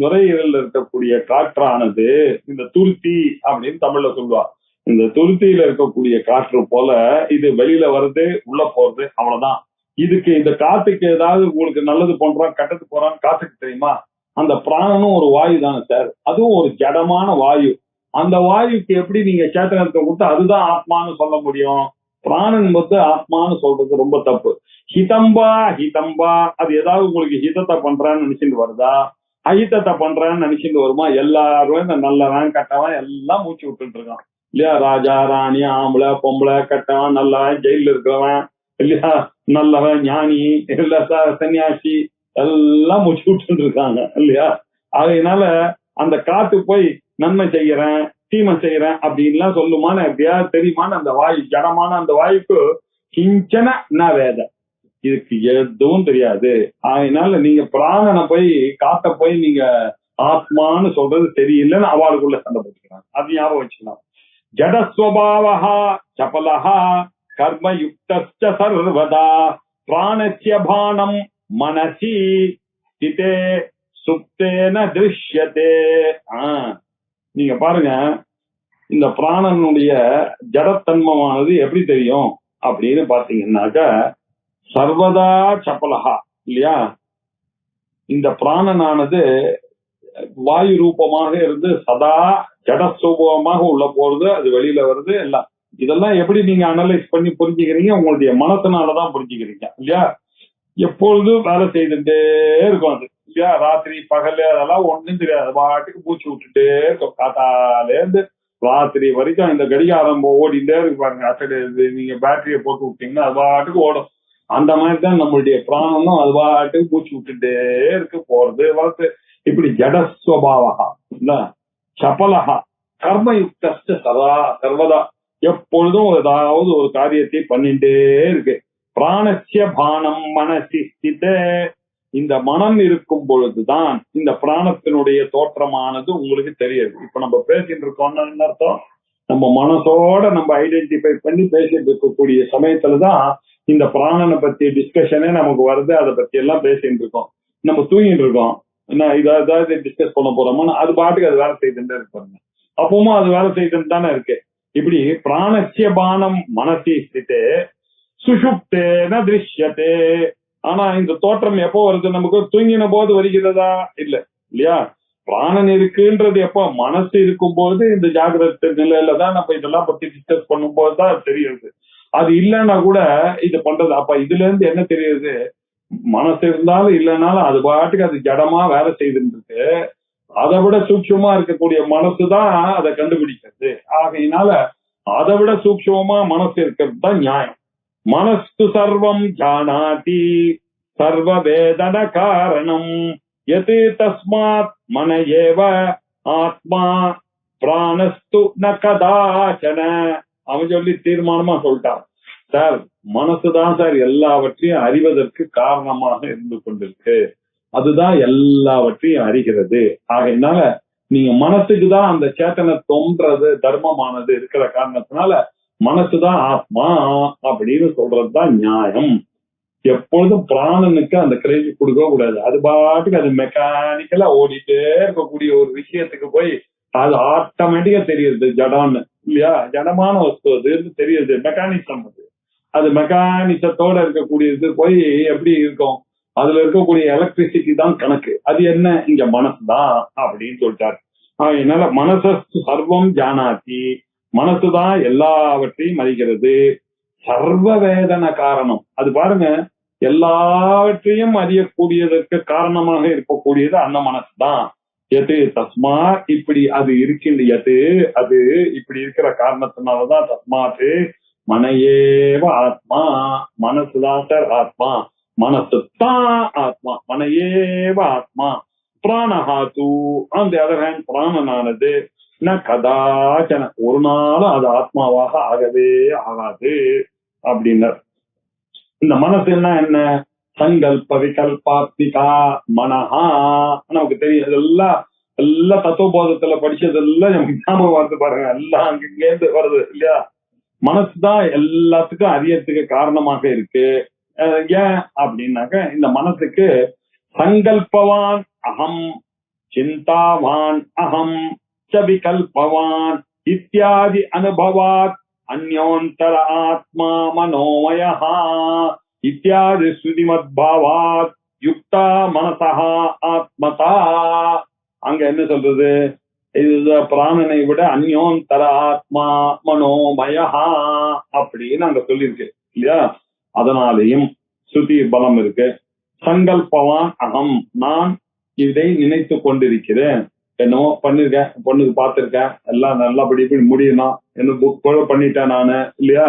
நுரையீரல் இருக்கக்கூடிய காற்றானது இந்த துருத்தி அப்படின்னு தமிழ்ல சொல்லுவா, இந்த துருத்தியில இருக்கக்கூடிய காற்று போல இது வெளியில வருது உள்ள போறது, அவ்வளவுதான். இதுக்கு இந்த காத்துக்கு ஏதாவது உங்களுக்கு நல்லது பண்றோம் கெட்டது போறான்னு காத்துக்கு தெரியுமா? அந்த பிராணனும் ஒரு வாயு தானே சார், அதுவும் ஒரு ஜடமான வாயு. அந்த வாயுக்கு எப்படி நீங்க சேத்தனத்தை கொடுத்து அதுதான் ஆத்மான்னு சொல்ல முடியும்? பிராணன் ஆத்மான்னு சொல்றது ரொம்ப தப்பு. ஹிதம்பா ஹிதம்பா, அது ஏதாவது உங்களுக்கு ஹிதத்தை பண்றான்னு நினைச்சிட்டு வருதா, அஹிதத்தை பண்றான்னு நினைச்சிட்டு வருமா? எல்லாரும் இந்த நல்லவன் கட்டவன் எல்லாம் மூச்சு விட்டுட்டு இருக்கான் இல்லையா. ராஜா ராணி, ஆம்பளை பொம்பளை, கட்டவன் நல்லவன், ஜெயில இருக்கிறவன் இல்லையா, நல்லவன் ஞானி இல்ல சன்னியாசி, எல்லாம் மூச்சு விட்டு இருக்காங்க இல்லையா. அதனால அந்த காத்து போய் நன்மை செய்யறேன் தீமை செய்யறேன் அப்படின்லாம் சொல்லுமான்னு எப்படியாவது தெரியுமான்னு அந்த வாயு, ஜடமான அந்த வாயுக்கு கிஞ்சன ந வேத, இதுக்கு எதுவும் தெரியாது. அதனால நீங்க பிராணனை போய் காத்த போய் நீங்க ஆத்மான்னு சொல்றது தெரியலன்னு அவளுக்குள்ள சண்டை போட்டுக்கிறாங்க. அது ஞாபகம் வச்சுக்கலாம். ஜடஸ்வபாவஹா சபலஹா கர்மயுக்தஸ்ச சர்வதா பிராணஸ்ய பானம் மனசி ஸ்திதே சுப்தேன திருஷ்யதே. நீங்க பாருங்க, இந்த பிராணனுடைய ஜடத்தன்மமானது எப்படி தெரியும் அப்படின்னு பாத்தீங்கன்னாக்க, சர்வதா சபலஹா இல்லையா. இந்த பிராணனானது வாயு ரூபமாக இருந்து சதா ஜடஸ்வபாவமாக உள்ள போறது, அது வெளியில வருது எல்லாம். இதெல்லாம் எப்படி நீங்க அனலைஸ் பண்ணி புரிஞ்சுக்கிறீங்க? உங்களுடைய மனசனாலதான் புரிஞ்சுக்கிறீங்க இல்லையா. எப்பொழுதும் வேலை செய்துட்டே இருக்கும் அது இல்லையா. ராத்திரி பகல் அதெல்லாம் ஒண்ணும் தெரியாது, பாட்டுக்கு பூச்சி விட்டுட்டே இருக்கும். காத்தால இருந்து ராத்திரி வரைக்கும் இந்த கடிகாரம் ஓடிட்டே இருக்கு பாருங்க. அசடு நீங்க பேட்டரியை போட்டு விட்டீங்கன்னா அது பாட்டுக்கு ஓடும். அந்த மாதிரிதான் நம்மளுடைய பிராணனும் அது பாட்டுக்கு பூச்சி விட்டுட்டே இருக்கு, போறது வளர்த்து. இப்படி ஜடஸ்வபாவகா இல்ல சபலகா கர்மயுக்த சதா சர்வதா, எப்பொழுதும் ஏதாவது ஒரு காரியத்தை பண்ணிட்டே இருக்கு. பிராணஸ்ய பானம் மனசி ஸ்திதே, இந்த மனம் இருக்கும் பொழுதுதான் இந்த பிராணத்தினுடைய தோற்றமானது உங்களுக்கு தெரியுது. இப்ப நம்ம பேசிட்டு இருக்கோம்னு என்ன அர்த்தம்? நம்ம மனசோட நம்ம ஐடென்டிஃபை பண்ணி பேசிட்டு இருக்கக்கூடிய சமயத்துலதான் இந்த பிராணனை பத்தி டிஸ்கஷனே நமக்கு வருது. அதை பத்தி எல்லாம் பேசிட்டு இருக்கோம். நம்ம தூங்கிட்டு இருக்கோம், என்ன இதாவது டிஸ்கஸ் பண்ண போறோமோ அது பாட்டுக்கு அது வேலை செய்துட்டே இருப்பாங்க. அப்பவும் அது வேலை செய்துட்டு தானே இருக்கு. இப்படி பிராணஸ்ய பானம் மனசி ஸ்திதே சுஷுப்தேன திருஷ்யதே. ஆனா இந்த தோற்றம் எப்போ வருது? நமக்கு தூங்கின போது வருகிறதா? இல்ல இல்லையா. பிராணன் இருக்குன்றது எப்போ? மனசு இருக்கும் போது இந்த ஜாகிரத நிலையில தான் நம்ம இதெல்லாம் பத்தி டிஸ்கஸ் பண்ணும் போதுதான் தெரியுது. அது இல்லைன்னா கூட இது பண்றது. அப்ப இதுல இருந்து என்ன தெரியுது, மனசு இருந்தாலும் இல்லைன்னாலும் அது பாட்டுக்கு அது ஜடமா வேலை செய்துட்டு இருக்கு. அதை விட சூட்சமா இருக்கக்கூடிய மனசுதான் அதை கண்டுபிடிக்கிறது. ஆகையினால அதை விட சூட்சமா மனசு இருக்கிறது தான் நியாயம். மனசு சர்வம் ஜானாதி சர்வ வேதன காரணம் எது தஸ்மாத் மன ஏவ ஆத்மா பிராணஸ்து ந கதாச்சன. அவன் சொல்லி தீர்மானமா சொல்லிட்டான், சார் மனசுதான் சார் எல்லாவற்றையும் அறிவதற்கு காரணமாக இருந்து கொண்டிருக்கு, அதுதான் எல்லாவற்றையும் அறிகிறது. ஆகையினால நீங்க மனசுக்குதான் அந்த சேத்தனத்தோன்றது தர்மமானது இருக்கிற காரணத்தினால மனசுதான் ஆத்மா அப்படின்னு சொல்றதுதான் நியாயம். எப்பொழுதும் பிராணனுக்கு அந்த கிரெடிட் கொடுக்க கூடாது. அது பாட்டுக்கு அது மெக்கானிக்கலா ஓடிட்டே இருக்கக்கூடிய ஒரு விஷயத்துக்கு போய் அது ஆட்டோமேட்டிக்கா தெரியுது ஜடான்னு, இல்லையா? ஜடமான வஸ்து அது தெரியுது, மெக்கானிசம் அது. அது மெக்கானிசத்தோட இருக்கக்கூடியது போய் எப்படி இருக்கும், அதுல இருக்கக்கூடிய எலக்ட்ரிசிட்டி தான் கணக்கு. அது என்ன, இங்க மனசுதான் அப்படின்னு சொல்லிட்டாரு. அதனால மனசு சர்வம் ஜானாதி, மனசுதான் எல்லாவற்றையும் அறிகிறது. சர்வ வேதன காரணம், அது பாருங்க, எல்லாவற்றையும் அறியக்கூடியதற்கு காரணமாக இருக்கக்கூடியது அந்த மனசுதான். எது தஸ்மா, இப்படி அது இருக்கின்ற எது, அது இப்படி இருக்கிற காரணத்தினாலதான் தஸ்மாத்து மனையேவ ஆத்மா, மனசுதான் சார் ஆத்மா, மனசுதான் ஆத்மா, மனையேவ ஆத்மா. பிராணஹாத்து அந்த அதர் ஹேண்ட், பிராணனானது ந கதாச்சன ஒரு நாளும் அது ஆத்மாவாக ஆகவே ஆகாது அப்படின்னார். இந்த மனசுன்னா என்ன, சங்கல்ப விகல்பாத்மிகா மனஹா. நமக்கு தெரியும் இதெல்லாம், எல்லாம் தத்துவபோதத்துல படிச்சதெல்லாம் நமக்கு ஞாபகம் வருது பாருங்க, எல்லாம் அங்கிருந்து வருது இல்லையா? மனசுதான் எல்லாத்துக்கும் அறியறதுக்கு காரணமாக இருக்கு. ஏன் அப்படின்னாக்க, இந்த மனசுக்கு சங்கல்பவான் அகம், சிந்தாவான் அகம், விகல்பவான் இத்தியாதி அனுபவாத் அந்யோந்தர ஆத்மா மனோமயஹ இத்தியாதி ஸ்ருதிமத்பாவாத் யுக்தா மனசஹா ஆத்மதா. அங்க என்ன சொல்றது, இது பிராணனை விட அந்யோந்தர ஆத்மா மனோமயஹா அப்படின்னு அங்க சொல்லியிருக்கு இல்லையா? அதனாலேயும் ஸ்ருதி பலம் இருக்கு. சங்கல்பவான் அகம், நான் இதை நினைத்து கொண்டிருக்கிறேன், என்னவோ பண்ணிருக்கேன், பொண்ணுக்கு பார்த்திருக்கேன், எல்லாம் நல்லபடி முடியணும், என்ன புக் கூட பண்ணிட்டேன் நானு இல்லையா?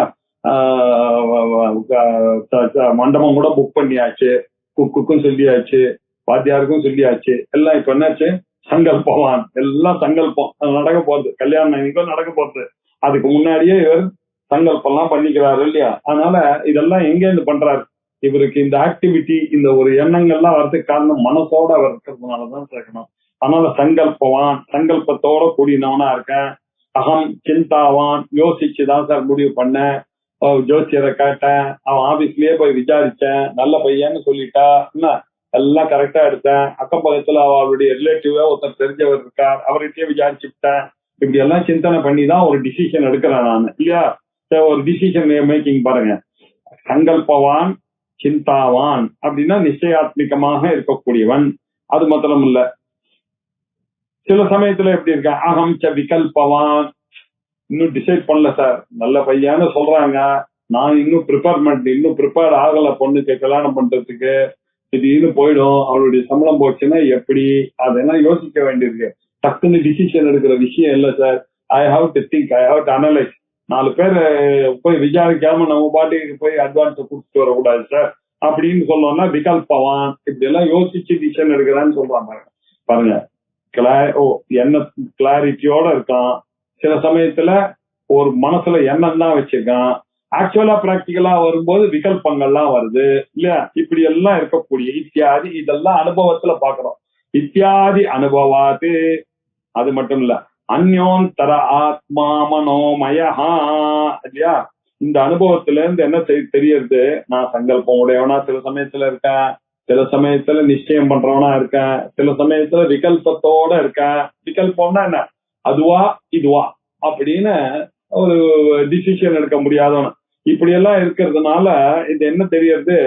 மண்டபம் கூட புக் பண்ணியாச்சு, குக்குக்கும் சொல்லியாச்சு, வாத்தியாருக்கும் சொல்லியாச்சு, எல்லாம் இப்ப என்னாச்சு, சங்கல்பவான், எல்லாம் சங்கல்பம், அது நடக்க போறது, கல்யாணம் இன்னைக்கும் நடக்க போறது, அதுக்கு முன்னாடியே இவர் சங்கல்பம் எல்லாம் பண்ணிக்கிறாரு இல்லையா? அதனால இதெல்லாம் எங்க இருந்து பண்றாரு, இவருக்கு இந்த ஆக்டிவிட்டி, இந்த ஒரு எண்ணங்கள்லாம் வர்றதுக்கு காரணம் மனசோட அவர் இருக்கிறதுனாலதான் சேர்க்கணும். அதனால சங்கல்பவான், சங்கல்பத்தோட கூடினவனா இருக்கேன். அகம் சிந்தாவான், யோசிச்சுதான் சார் முடிவு பண்ணேன், ஜோசியரை கேட்டேன், அவன் ஆபீஸ்லயே போய் விசாரிச்சேன், நல்ல பையன்னு சொல்லிட்டா, என்ன எல்லாம் கரெக்டா எடுத்தேன், அக்கம் பக்கத்துல அவருடைய ரிலேட்டிவா ஒருத்தர் தெரிஞ்சவர் இருக்கார், அவர்கிட்டயே விசாரிச்சுட்டேன், இப்படி எல்லாம் சிந்தனை பண்ணி தான் ஒரு டிசிஷன் எடுக்கிறேன் நான் இல்லையா? ஒரு டிசிஷன் மேக்கிங் பாருங்க, சங்கல்பவான் சிந்தாவான் அப்படின்னா நிச்சயாத்மிகமாக இருக்கக்கூடியவன். அது மாத்திரம் இல்ல, சில சமயத்துல எப்படி இருக்க, அகம் ச விகல்பவான், இன்னும் டிசைட் பண்ணல சார், நல்ல பையன்னு சொல்றாங்க, நான் இன்னும் ப்ரிப்பேர் ஆகல பொண்ணுக்கு கல்யாணம் பண்றதுக்கு, திடீர்னு போயிடும், அவளுடைய சம்பளம் போச்சுன்னா எப்படி, அதெல்லாம் யோசிக்க வேண்டியிருக்கு. டக்குன்னு டிசிஷன் எடுக்கிற விஷயம் இல்ல sir. I have to think, I have to analyse. 4 பேர் போய் விசாரிக்காம நம்ம பாட்டுக்கு போய் அட்வான்ஸ் கொடுத்துட்டு வரக்கூடாது சார் அப்படின்னு சொல்லணும்னா விகல்பவான், இப்படி எல்லாம் யோசிச்சு டிசிஷன் எடுக்கிறான்னு சொல்றாங்க பாருங்க. என்ன கிளாரிட்டியோட இருக்கான், சில சமயத்துல ஒரு மனசுல எண்ணம் தான் வச்சிருக்கான், ஆக்சுவலா பிராக்டிகலா வரும்போது விகல்பங்கள்லாம் வருது இல்லையா? இப்படி எல்லாம் இருக்கக்கூடிய இத்தியாதி, இதெல்லாம் அனுபவத்துல பாக்குறோம். இத்தியாதி அனுபவாது, அது மட்டும் இல்ல, அந்யோந்தர ஆத்மா மனோமயஹா இல்லையா? இந்த அனுபவத்துல இருந்து என்ன தெரியறது, நான் சங்கல்பம் உடையவனா சில சமயத்துல இருக்கேன், சில சமயத்துல நிச்சயம் பண்றவனா இருக்கேன், சில சமயத்துல விகல்பத்தோட இருக்கேன். விகல்பம்னா என்ன, அதுவா இதுவா அப்படின்னு ஒரு டிசிஷன் எடுக்க முடியாதவன. இப்படி எல்லாம் இருக்கிறதுனால இது என்ன தெரியறது,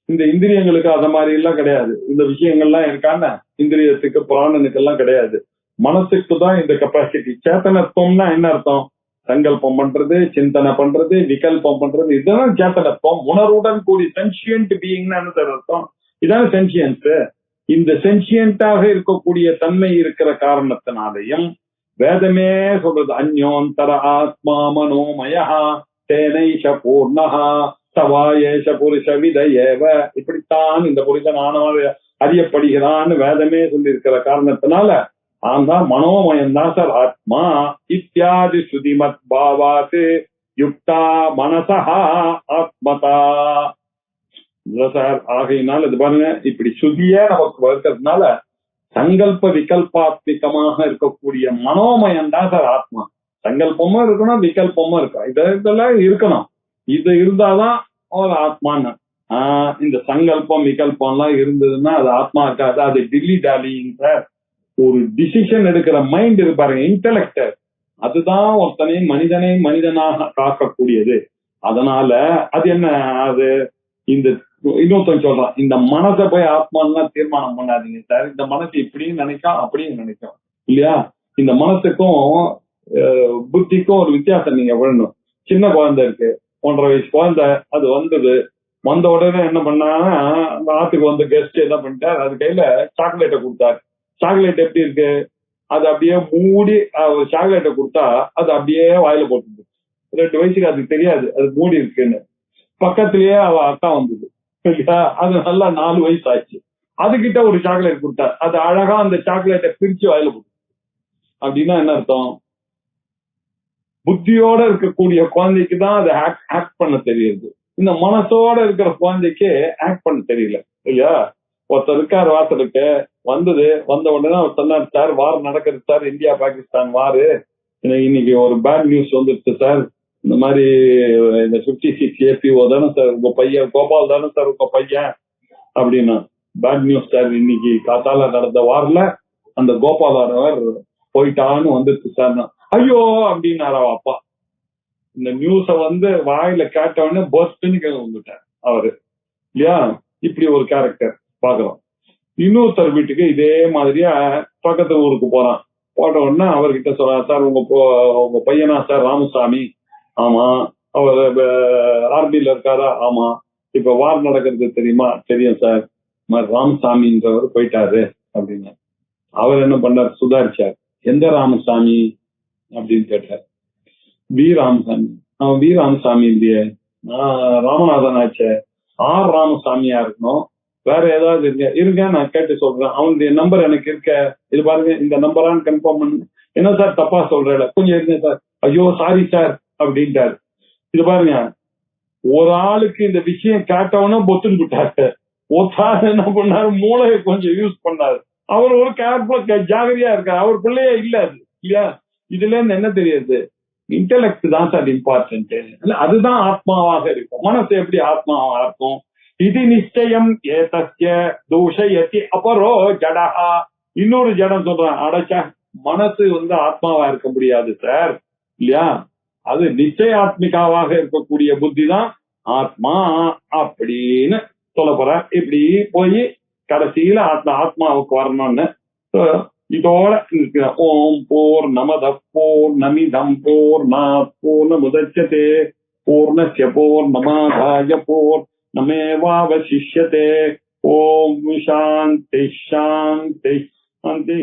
இந்த இந்திரியங்களுக்கு அத மாதிரி எல்லாம் கிடையாது, இந்த விஷயங்கள்லாம் இருக்கான்னு இந்திரியத்துக்கு பிராணனுக்கு எல்லாம் கிடையாது. மனசுக்கு தான் இந்த கெப்பாசிட்டி. சேத்தனத்துவம்னா என்ன அர்த்தம், சங்கல்பம் பண்றது, சிந்தனை பண்றது, விகல்பம் பண்றது, இதுதான் சேத்தனத்துவம். உணர்வுடன் கூடிய சென்சியன்ட் பீயிங் அர்த்தம். இதான சென்சியன்ஸ். இந்த சென்சியன்டாக இருக்கக்கூடிய தன்மை இருக்கிற காரணத்தினாலையும் வேதமே சொல்றது அந்யோந்தர ஆத்மா மனோமயா தேனைஷ பூர்ணஹா சவாயேஷ புருஷ விதயேவ. இப்படித்தான் இந்த புருஷனானவன் அறியப்படுகிறான்னு வேதமே சொல்லி இருக்கிற காரணத்தினால ஆந்தான் மனோமயம் தான் சார் ஆத்மா. இத்தியாதி ஸ்ருதிமத் பாவாத்து யுக்தா மனசா ஆத்மதா சார். ஆகையினால் இது பாருங்க, இப்படி சுதியே நமக்கு இருக்கிறதுனால சங்கல்ப விகல்பாத்மிகமாக இருக்கக்கூடிய மனோமயம் தான் சார் ஆத்மா. சங்கல்பமும் இருக்கணும், விகல்பமும் இருக்கும், இதெல்லாம் இருக்கணும். இது இருந்தாதான் ஒரு ஆத்மான்னு. இந்த சங்கல்பம் விகல்பம் எல்லாம் இருந்ததுன்னா அது ஆத்மா இருக்காது, அது டில்லி டாலிங் சார். ஒரு டிசிஷன் எடுக்கிற மைண்ட் இருப்பாருங்க, இன்டெலக்ட், அதுதான் ஒருத்தனை மனிதனாக காக்கக்கூடியது. அதனால அது என்ன, அது இந்த இன்னொருத்தன் சொல்றான், இந்த மனசை போய் ஆத்மான்னு தீர்மானம் பண்ணாதீங்க சார். இந்த மனசு இப்படின்னு நினைக்கும் அப்படின்னு நினைக்கும் இல்லையா. இந்த மனசுக்கும் புத்திக்கும் ஒரு வித்தியாசம் நீங்க விழணும். சின்ன குழந்தை இருக்கு, 1.5 வயசு குழந்தை, அது வந்த உடனே என்ன பண்ணாங்கன்னா, அந்த ஆத்துக்கு வந்து கெஸ்ட் என்ன பண்ணிட்டார், அது கையில சாக்லேட்டை கொடுத்தாரு. சாக்லேட் எப்படி இருக்கு, அது அப்படியே மூடி சாக்லேட்டை கொடுத்தா அது அப்படியே வாயில போட்டு. 2 வயசுக்கு அதுக்கு தெரியாது அது மூடி இருக்குன்னு. பக்கத்திலேயே அவ அக்கா வந்தது இல்லையா, அது நல்லா 4 வயசு ஆச்சு. அதுகிட்ட ஒரு சாக்லேட் கொடுத்தா அது அழகா அந்த சாக்லேட்டை பிரிச்சு வாயில போட்டு. அப்படின்னா என்ன அர்த்தம், புத்தியோட இருக்கக்கூடிய குழந்தைக்கு தான் அதை ஆக்ட் பண்ண தெரியுது. இந்த மனசோட இருக்கிற குழந்தைக்கு ஆக்ட் பண்ண தெரியல இல்லையா. ஒருத்தர் இருக்காரு, வாசலுக்கு வந்த உடனே அவர் சொன்னார், சார் வார் நடக்குது சார், இந்தியா பாகிஸ்தான் வாரு, இன்னைக்கு ஒரு பேட் நியூஸ் வந்துருச்சு சார். இந்த மாதிரி இந்த 56 APO தானே சார் உங்க பையன், கோபால் தானே சார் உங்க பையன் அப்படின்னா. பேட் நியூஸ் சார், இன்னைக்கு காத்தால நடந்த வார்ல அந்த கோபால் போயிட்டான்னு வந்துருச்சு சார். ஐயோ அப்படின்னாரா அப்பா. இந்த நியூஸ வாயில கேட்டவொடனே பர்ஸ்ட்னு வந்துட்டார் அவரு இல்லையா. இப்படி ஒரு கேரக்டர் பாக்குறோம். இன்னொருத்தர் வீட்டுக்கு இதே மாதிரியா பக்கத்து ஊருக்கு போறான். போட்ட உடனே அவர்கிட்ட சொல்றான், சார் உங்க பையனா சார் ராமசாமி? ஆமா. அவர் ஆர்பில இருக்காரா? ஆமா. இப்ப வார் நடக்கிறது தெரியுமா? தெரியும் சார். ராமசாமின்றவர் போயிட்டாரு அப்படின்னு. அவர் என்ன பண்ணார், சுதாரிச்சார். எந்த ராமசாமி அப்படின்னு கேட்டார். வி ராமசாமி. அவன் வி ராமசாமி இல்லையே, ராமநாதன் ஆச்சே. ஆர் ராமசாமியா இருக்கணும். வேற ஏதாவது இருங்க நான் கேட்டு சொல்றேன். அவனுடைய நம்பர் எனக்கு இருக்க, இது பாருங்க இந்த நம்பரான்னு கன்ஃபார்ம் பண்ணு. என்ன சார் தப்பா சொல்றேன், கொஞ்சம் இருங்க சார். ஐயோ சாரி சார் அப்படின்ட்டாரு. இது பாருங்க, ஒரு ஆளுக்கு இந்த விஷயம் கேட்டவனா பொத்துன்னு விட்டாரு. ஒருத்தாரு என்ன பண்ணாரு, மூளையை கொஞ்சம் யூஸ் பண்ணாரு. அவர் ஒரு கேர்ஃபுல்லா ஜாகிரதையா இருக்காரு. அவர் பிள்ளையே இல்ல அது இல்லையா. இதுல இருந்து என்ன தெரியுது, இன்டெலெக்ட் தான் சார் இம்பார்ட்டன்ட். அதுதான் ஆத்மாவாக இருக்கும். மனசு எப்படி ஆத்மாவா இருக்கும்? இது நிச்சயம் ஏதஸ்ய தூஷயதி அபரோ ஜடஹா. இன்னொரு ஜடம் சொல்றான், அடைச்சா மனசு ஆத்மாவா இருக்க முடியாது சார் இல்லையா. அது நிச்சயாத்மிகாவாக இருக்கக்கூடிய புத்தி தான் ஆத்மா அப்படின்னு சொல்ல போற. இப்படி போய் கடைசியில ஆத்மாவுக்கு வரணும்னு இதோட ஓம் பூர்ணமத பூர்ணமிதம் பூர்ணாத் பூர்ணமுதச்யதே பூர்ணஸ்ய பூர்ணமாதாய பூர்ணமேவாவசிஷ்யதே. ஓம் சாந்தி சாந்தி சாந்தி.